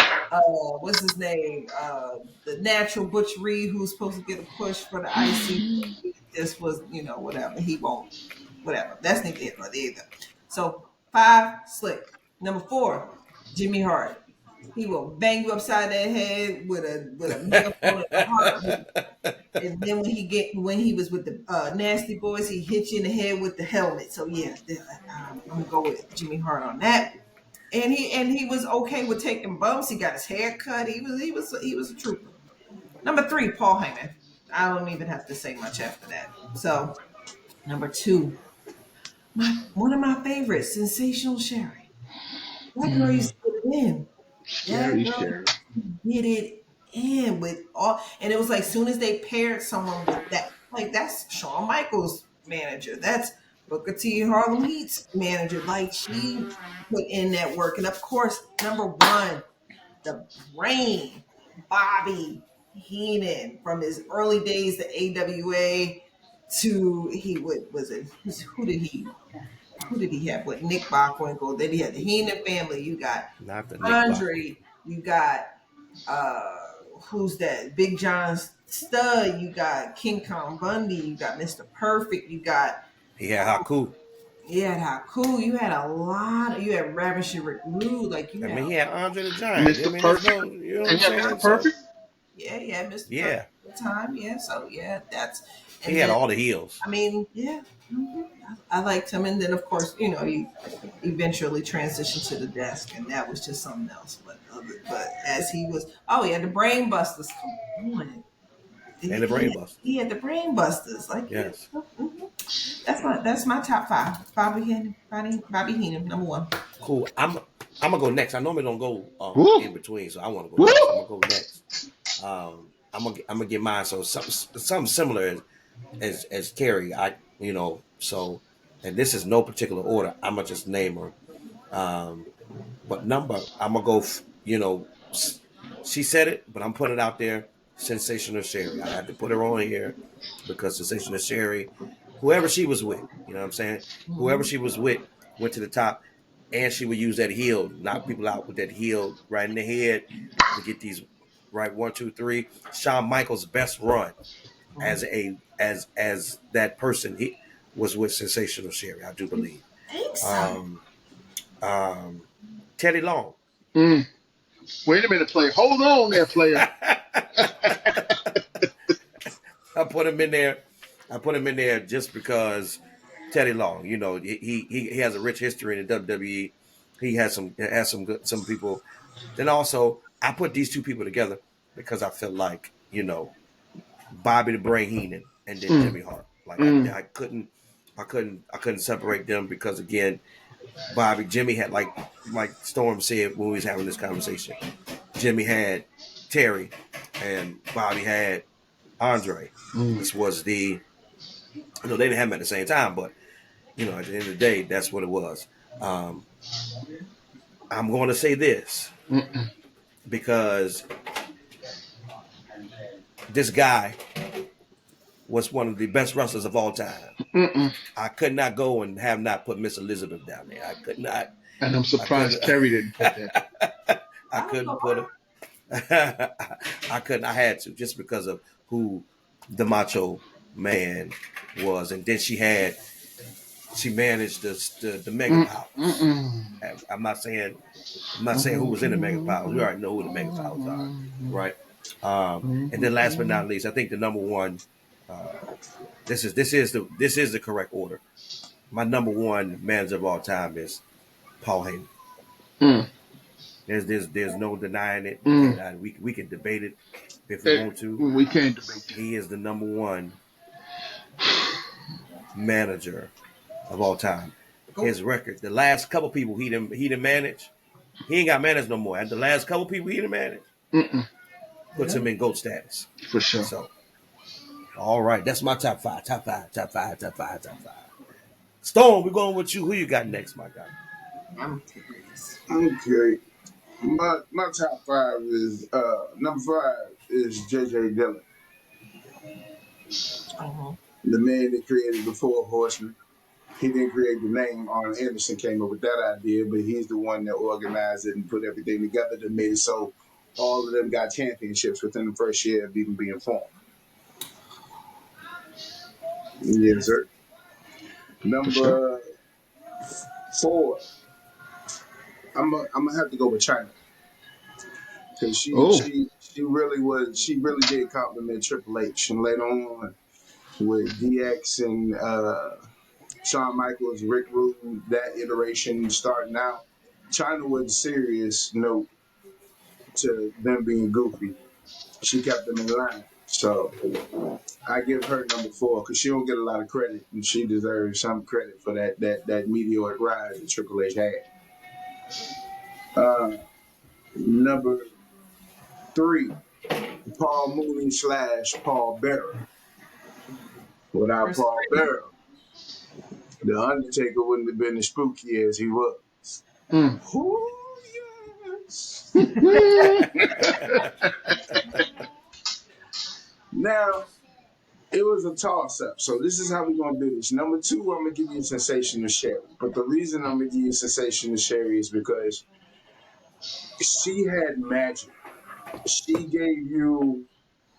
what's his name? The Natural Butch Reed, who's supposed to get a push for the IC. This was, whatever. He won't. Whatever. That's neither here nor there. So 5 Slick. Number 4, Jimmy Hart. He will bang you upside that head with a megaphone in the heart. And then when he was with the Nasty Boys, he hit you in the head with the helmet. So yeah, I'm gonna go with Jimmy Hart on that. And he was okay with taking bumps. He got his hair cut. He was a trooper. Number 3, Paul Heyman. I don't even have to say much after that. So number 2, one of my favorites, Sensational Sherry. That girl used to win. Scary, girl, scary. get it in with all, and it was like soon as they paired someone with that, like that's Shawn Michaels' manager, that's Booker T. Harlem Heat's manager. Like she put in that work, and of course, number one, the brain, Bobby Heenan, from his early days at AWA to he would was it who did he have with Nick Bockwinkel? Then he had the Heenan family. You got Not the Nick Bockwinkel. Andre. You got uh who's that? Big John Stud. You got King Kong Bundy. You got Mr. Perfect. You got He had Haku. how cool. You had a lot. You had Ravishing Rick Rude. Like you I mean, had he had Andre the Giant. I Mr. mean, there's Perfect. no, you know what And I'm yeah, saying? Mr. So, Perfect. yeah, Mr. yeah, Perfect at the time. Yeah, so yeah, that's he and had then all the heels. I mean, yeah. I liked him, and then of course, he eventually transitioned to the desk, and that was just something else. But as he was, oh, he had the Brain Busters. Come on, And the Brain Busters. he had the Brain Busters. Like, Yes. that's my top five. Bobby Heenan, number one. Cool. I'm gonna go next. I normally don't go Woo. in between, so I want to go Woo. next. I'm gonna go next. I'm gonna get mine. So something similar as Carrie. So, and this is no particular order. I'm gonna just name her. But number, I'm gonna go. She said it, but I'm putting it out there. Sensational Sherry. I had to put her on here because Sensational Sherry, whoever she was with, you know what I'm saying? Whoever she was with went to the top, and she would use that heel, knock people out with that heel right in the head to get these right 1, 2, 3. Shawn Michaels' best run as that person he was with Sensational Sherry, I do believe. Think so. Teddy Long. Wait a minute, player. Hold on there, player. I put him in there just because Teddy Long. He has a rich history in the WWE. He has some people. Then also I put these two people together because I felt like Bobby the Brain Heenan and then Jimmy Hart. Like I couldn't separate them because again, Jimmy had like Storm said when we was having this conversation. Jimmy had Terry and Bobby had Andre. This was they didn't have them at the same time, but at the end of the day, that's what it was. I'm going to say this because this guy was one of the best wrestlers of all time. I could not go and have not put Miss Elizabeth down there. I could not. And I'm surprised Terry didn't put that. I couldn't put her. I couldn't. I had to just because of who the Macho Man was, and then she managed the Mega Powers. I'm not saying who was in the Mega Powers. We already know who the Mega Powers are, right? And then last but not least, I think the number one. This is the correct order. My number one manager of all time is Paul Heyman. There's no denying it. We can debate it if we want to. We can't debate it. He is the number one manager of all time. His record, the last couple people he didn't manage, he ain't got managed no more. And the last couple people he didn't manage puts him in GOAT status. For sure. So, all right, that's my top five. Stone, we're going with you. Who you got next, my guy? I'm curious. Okay. My top five is number 5 is JJ Dillon, the man that created the 4 Horsemen. He didn't create the name. Arn Anderson came up with that idea, but he's the one that organized it and put everything together that made it so all of them got championships within the first year of even being formed. Yes, sir. Number 4, I'm gonna have to go with China because she really did compliment Triple H, and later on with DX and Shawn Michaels, Rick Rude, that iteration starting out, China was a serious note to them being goofy. She kept them in line. So I give her number 4 because she don't get a lot of credit, and she deserves some credit for that meteoric rise that Triple H had. Number 3, Paul Mooney / Paul Bearer. Without Chris Paul Christie. Bearer, The Undertaker wouldn't have been as spooky as he was. Mm. Oh, yes. Now, it was a toss-up. So this is how we're going to do this. Number 2, I'm going to give you Sensational Sherry. But the reason I'm going to give you Sensational Sherry is because she had magic. She gave you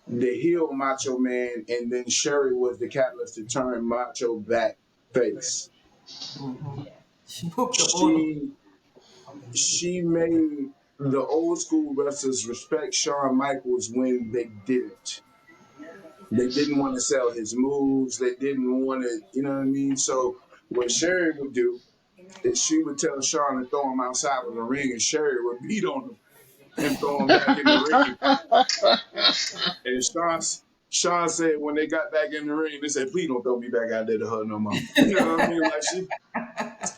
the heel Macho Man, and then Sherry was the catalyst to turn Macho back face. Mm-hmm. She whooped up on him. She made the old school wrestlers respect Shawn Michaels when they didn't. They didn't want to sell his moves. They didn't want to, you know what I mean? So what Sherry would do is she would tell Shawn to throw him outside of the ring, and Sherry would beat on him and throw him back in the ring. And Shawn said when they got back in the ring, they said, "Please don't throw me back out there to her no more." You know what I mean? Like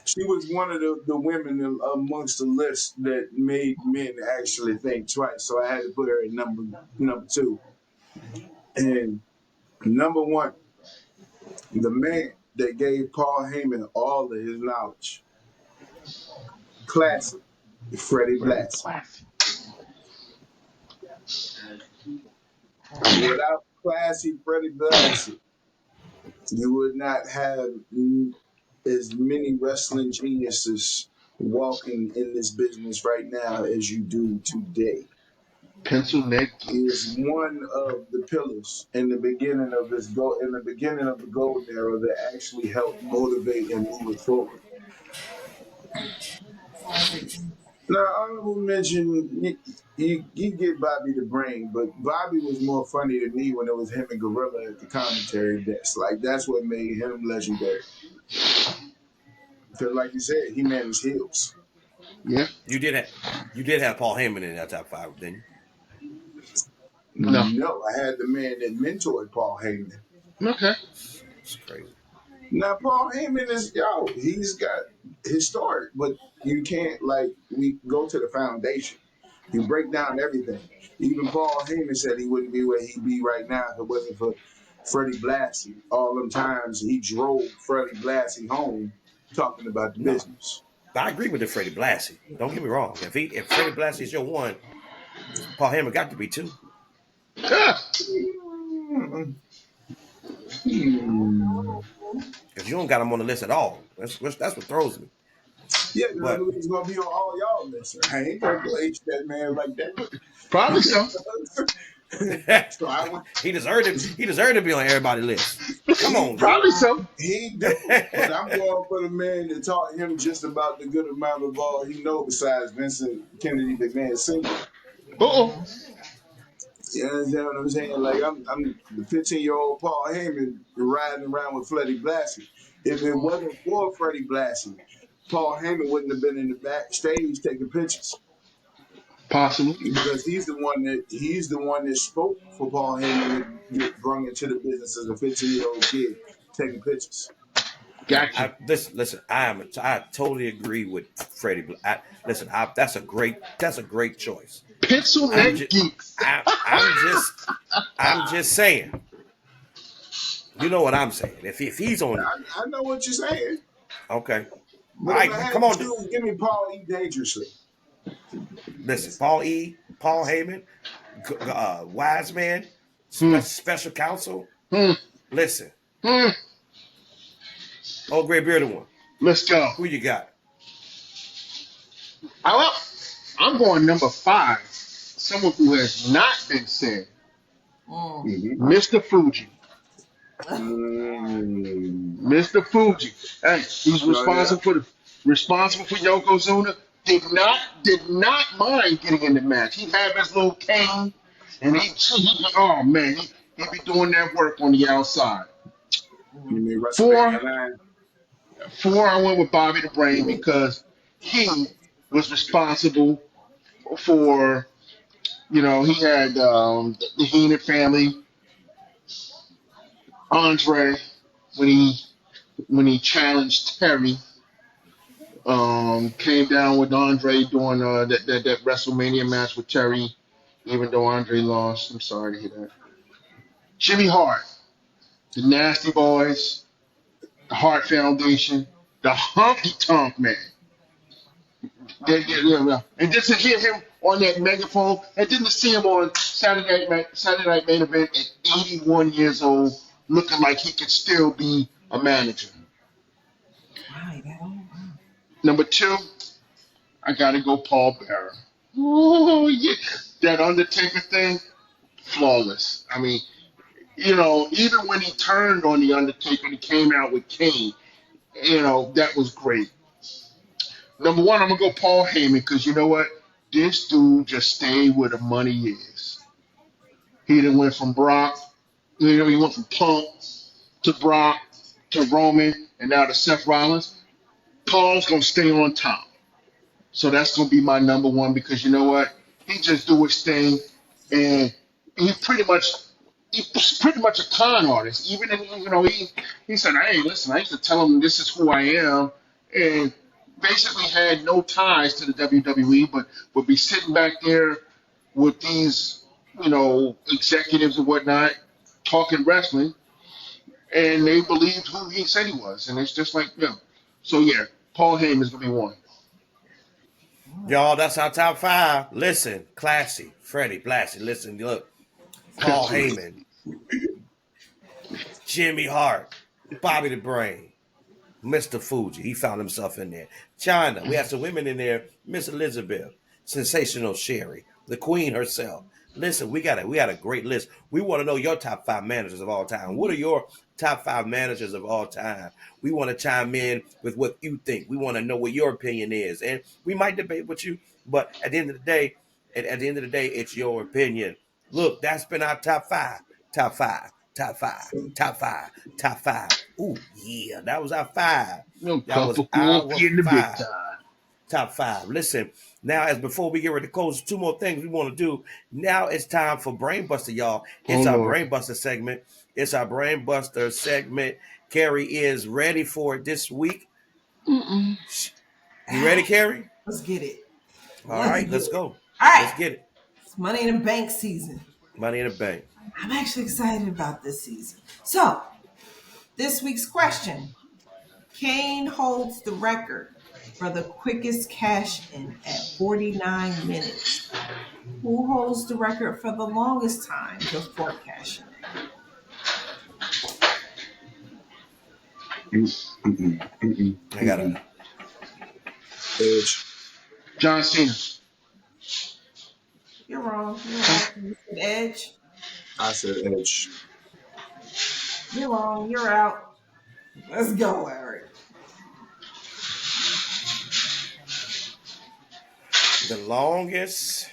she was one of the women amongst the list that made men actually think twice. So I had to put her at number 2. And number 1, the man that gave Paul Heyman all of his knowledge. Classic, Freddie Blassie. Without classy Freddie Blassie, you would not have as many wrestling geniuses walking in this business right now as you do today. Pencil neck He is geeks. one of the pillars in the beginning of the golden era that actually helped motivate and move it forward. Now, honorable mention, you get Bobby the Brain, but Bobby was more funny to me when it was him and Gorilla at the commentary desk. Like, that's what made him legendary. Because, like you said, he managed heels. Yeah. You did have Paul Heyman in that top 5, didn't No. No, I had the man that mentored Paul Heyman. Okay. you? It's crazy. Now, Paul Heyman he's got historic, but you can't, we go to the foundation. You break down everything. Even Paul Heyman said he wouldn't be where he'd be right now if it wasn't for Freddie Blassie. All them times he drove Freddie Blassie home talking about the No, business. but I agree with the Freddie Blassie. Don't get me wrong. If Freddie Blassie is your 1, Paul Heyman got to be 2. Yeah. Because you don't got him on the list at all. That's what throws me. Yeah, because I But knew he was going to be on all y'all lists. I ain't going to H that man like Probably so. that. So I went. he deserved it. He deserved to be on everybody's list. Come on, Probably so. He do, but I'm going for the man that taught him just about the good amount of all he know besides Vincent Kennedy McMahon Sr. Uh-oh. You understand what I'm saying? Like I'm the 15-year-old Paul Heyman riding around with Freddie Blassie. If it wasn't for Freddie Blassie, Paul Heyman wouldn't have been in the backstage taking pictures Possible. because he's the one that spoke for Paul Heyman to get brung into the business as a 15-year-old kid taking pictures. Gotcha. Listen. I totally agree with Freddie. That's a great choice. Pencil I'm neck just, geeks. I'm just saying. You know what I'm saying? If he's on, I know what you're saying, okay. but All if I right, had come to on. choose, give me Paul E. Dangerously. Listen, Paul Heyman, Wise Man, Hmm. Special Counsel. Hmm. Listen, Hmm. old gray bearded one. Let's go. Who you got? I'm going number 5. Someone who has not been said. Mm-hmm. Mr. Fuji. Mm. Mr. Fuji. Hey, he's responsible for Yokozuna. Did not mind getting in the match. He had his little cane, and oh man, he be doing that work on the outside. You mean WrestleMania Four, 9? I went with Bobby the Brain because he was responsible for, he had the Heenan family, Andre when he challenged Terry Came down with Andre doing that WrestleMania match with Terry, even though Andre lost. I'm sorry to hear that. Jimmy Hart, the Nasty Boys, the Hart Foundation, the Honky Tonk Man. Yeah. And just to hear him on that megaphone, and then to see him on Saturday Night Main Event at 81 years old, looking like he could still be a manager. Wow. Number 2, I gotta go Paul Bearer. Oh yeah, that Undertaker thing, flawless. I mean, even when he turned on the Undertaker, he came out with Kane. That was great. Number 1, I'm gonna go Paul Heyman because you know what? This dude just stayed where the money is. He done went from Brock, he went from Punk to Brock to Roman and now to Seth Rollins. Paul's gonna stay on top. So that's gonna be my number 1 because you know what? He just do his thing, and he pretty much he's pretty much a con artist. Even if, he said, "Hey, listen, I used to tell him this is who I am," and basically had no ties to the WWE, but would be sitting back there with these executives and whatnot talking wrestling, and they believed who he said he was, and it's just like So yeah, Paul Heyman is gonna be 1. Y'all, that's our top 5. Listen, classy, Freddie, Blassie. Listen, look, Paul Heyman, Jimmy Hart, Bobby the Brain, Mr. Fuji. He found himself in there. China, we have some women in there. Miss Elizabeth, Sensational Sherry, the Queen herself. Listen, we got a great list. We want to know your top 5 managers of all time. What are your top 5 managers of all time? We want to chime in with what you think. We want to know what your opinion is, and we might debate with you. But at the end of the day, it's your opinion. Look, that's been our top 5. Top 5. Top 5. Top 5. Top 5. Ooh, yeah, that was our 5. That was our 5. Top 5. Listen, now as before we get ready to close, 2 more things we want to do. Now it's time for Brainbuster, y'all. It's our Brainbuster segment. It's our Brainbuster segment. Carrie is ready for it this week. You ready, Carrie? Let's get it. All right, let's go. All right. Let's get it. It's Money in the Bank season. Money in the Bank. I'm actually excited about this season. So, this week's question. Kane holds the record for the quickest cash-in at 49 minutes. Who holds the record for the longest time before cashing in? I got it. Edge. John Cena. You're wrong. You said Edge. I said Edge. You're wrong. You're out. Let's go, Larry. The longest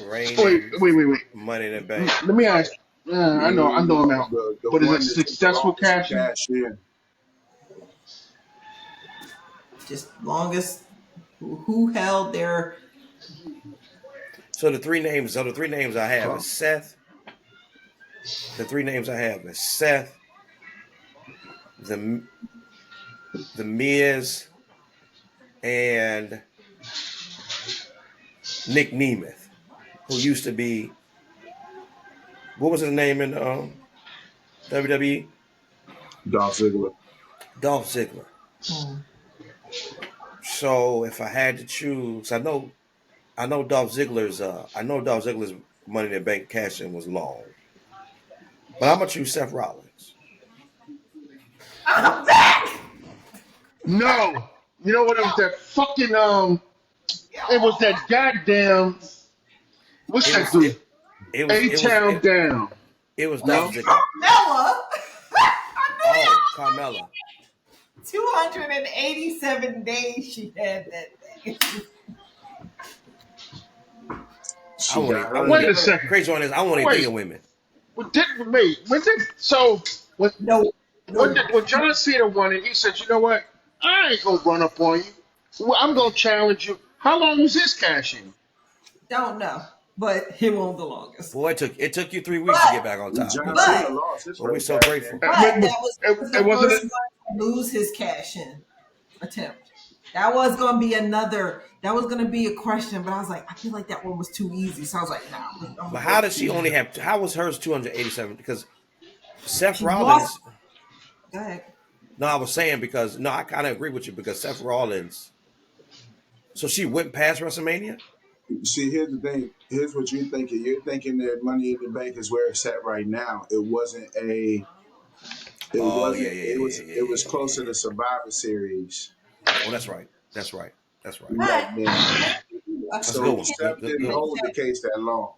reigning Wait. Money in the Bank. Let me ask. I know I'm out. But is it successful cash in? Just longest. Who held their? So the 3 names. I have is Seth. The 3 names I have is Seth, the Miz, and Nick Nemeth, who used to be, what was his name in WWE? Dolph Ziggler. So if I had to choose, I know Dolph Ziggler's Money in the Bank cash-in was long. But I'm gonna choose Seth Rollins. I'm back. No. You know what? It was that fucking it was that goddamn. What's that dude? A-Town Down. It was Dolph Ziggler. Carmella. Oh, Carmella. 287 days she had that thing. Wait a second. Crazy on this. I want to think of women. When John Cena won it, he said, "You know what? I ain't gonna run up on you. Well, I'm gonna challenge you." How long was his cash in? Don't know, but he won the longest. Boy, it took you 3 weeks to get back on top. We're so grateful. But that was the first one to lose his cash in attempt. That was gonna be another. That was gonna be a question, but I was like, I feel like that one was too easy. So I was like, nah. But how does she only have? How was hers 287? Because Seth She lost. Rollins. Go ahead. No, I was saying because I kind of agree with you because Seth Rollins. So she went past WrestleMania. See, here's the thing. Here's what you're thinking. You're thinking that Money in the Bank is where it's at right now. It wasn't a. It Oh yeah, wasn't. yeah, It yeah, was. yeah, yeah, It yeah, was yeah, closer yeah. to Survivor Series Oh, that's right. That's right. That's right. But back then. That's a good So one. Steph didn't Good one. hold the case that long.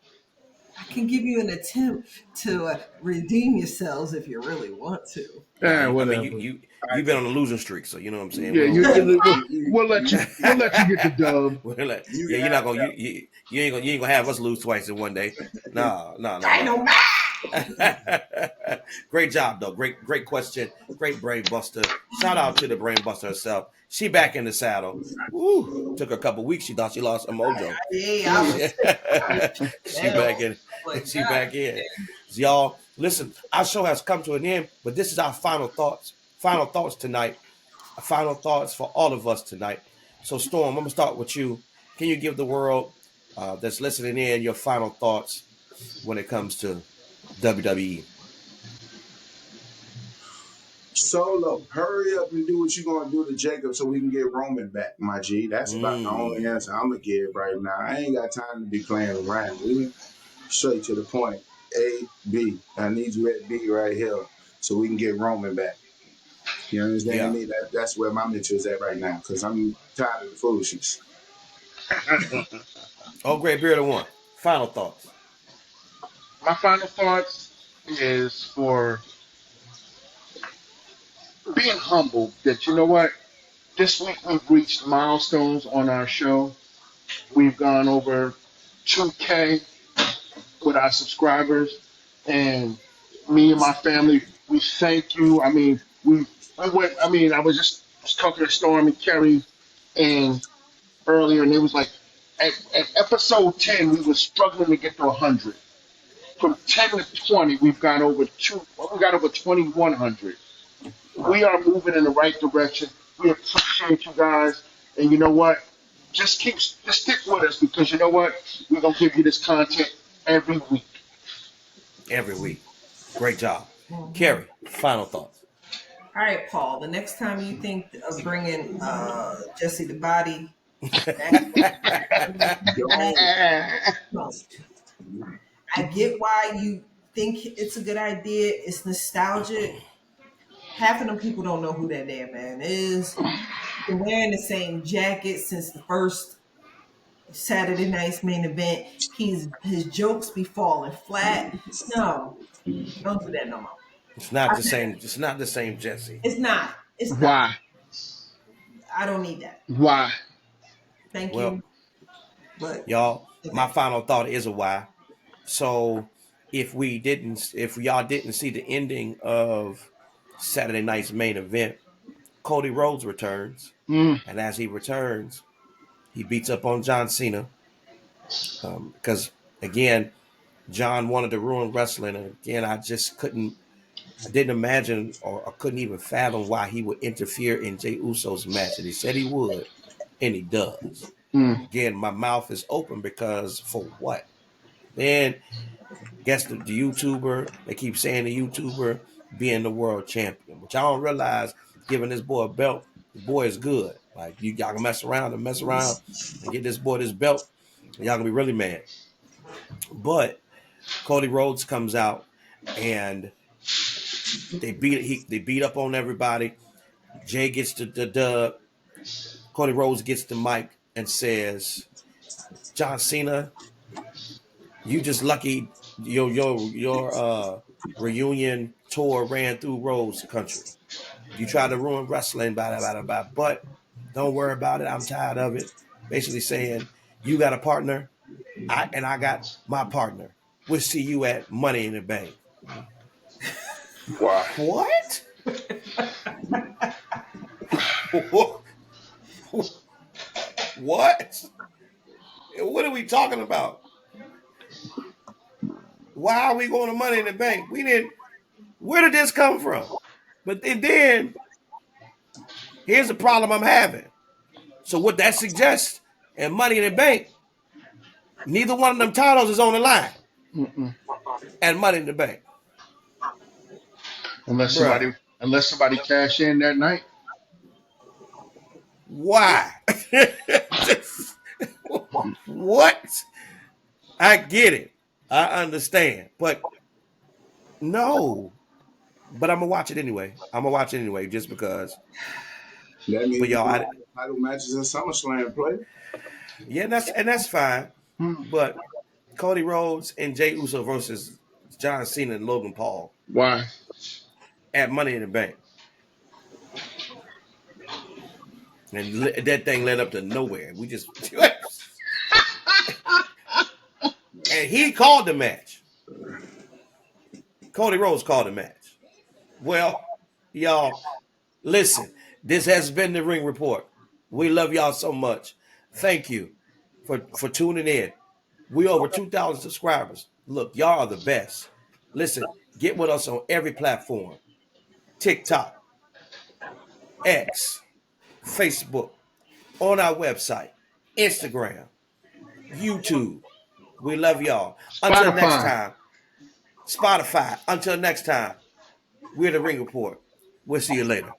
I can give you an attempt to redeem yourselves if you really want to. Nah, Yeah, I mean whatever. you've been on a losing streak, so you know what I'm saying. Yeah, We don't. we'll let you get the dub. We're like, You yeah, can you're have not gonna that. you ain't gonna have us lose twice in one day. No, no, no, no. Dynamite. Great job though. Great question. Great brain buster. Shout out to the brain buster herself. She back in the saddle. Woo. Took her a couple weeks. She thought she lost her mojo. Yeah, I was She back in. like, She back in. So y'all, listen, our show has come to an end, but this is our final thoughts. Final thoughts tonight. Final thoughts for all of us tonight. So Storm, I'm gonna start with you. Can you give the world that's listening in your final thoughts when it comes to WWE? Solo, hurry up and do what you're gonna do to Jacob so we can get Roman back, my G. That's about the only Mm. answer I'm gonna give right now. I ain't got time to be playing around. We straight to the point. A, B. I need you at B right here so we can get Roman back. You understand Yeah. me? That's where my mentor is at right now because I'm tired of the foolishness. Oh, great beard of one. Final thoughts. My final thoughts is for being humble that you know what? This week we've reached milestones on our show. We've gone over 2K with our subscribers, and me and my family, we thank you. I mean, we went. I mean, I was talking to Storm and Kerry and earlier, and it was like at episode 10 we were struggling to get to 100. From 10 to 20, we've got over 2,100. We are moving in the right direction. We appreciate you guys, and you know what? Just stick with us because you know what? We're gonna give you this content every week. Every week. Great job. Mhm. Carrie, final thoughts. All right, Paul. The next time you think of bringing Jesse the Body back, Don't. I get why you think it's a good idea. It's nostalgic. Half of them people don't know who that damn man is. Been wearing the same jacket since the first Saturday night's main event. His jokes be falling flat. No, don't do that no more. It's not the same. It's not the same Jesse. It's not. It's not. Why? I don't need that. Why? Thank Well, you. But y'all, my okay. final thought is a why. So if y'all didn't see the ending of Saturday night's main event, Cody Rhodes returns, Mm, and as he returns, he beats up on John Cena because again, John wanted to ruin wrestling, and again, I didn't imagine or I couldn't even fathom why he would interfere in Jey Uso's match, and he said he would, and he does. mm. Again, my mouth is open because for what? Then guess the YouTuber, they keep saying the YouTuber being the world champion, which I don't realize giving this boy a belt, the boy is good. Like y'all can mess around and get this boy this belt, and y'all gonna be really mad. But Cody Rhodes comes out and they beat up on everybody. Jay gets the dub. Cody Rhodes gets the mic and says, John Cena, you just lucky your reunion tour ran through Rhodes country. You tried to ruin wrestling, blah, blah, blah, blah, but don't worry about it. I'm tired of it. Basically saying, you got a partner, I got my partner. We'll see you at Money in the Bank. Why? What? What? What are we talking about? Why are we going to Money in the Bank? We didn't. Where did this come from? But then here's the problem I'm having. So what that suggests, and Money in the Bank, neither one of them titles is on the line. Mm-mm. And Money in the Bank. Unless Bruh. somebody cash in that night. Why? What? I get it. I understand. But no. But I'm going to watch it anyway. Just because. That means But y'all, title matches in SummerSlam play. yeah, that's fine. But Cody Rhodes and Jey Uso versus John Cena and Logan Paul Why? at Money in the Bank. And that thing led up to nowhere. We just and he called the match. Cody Rhodes called the match. Well, y'all, listen. This has been the Ring Report. We love y'all so much. Thank you for tuning in. We over 2,000 subscribers. Look, y'all are the best. Listen, get with us on every platform. TikTok, X, Facebook, on our website, Instagram, YouTube. We love y'all. Until next time, Spotify. Until next time, we're the Ring Report. We'll see you later.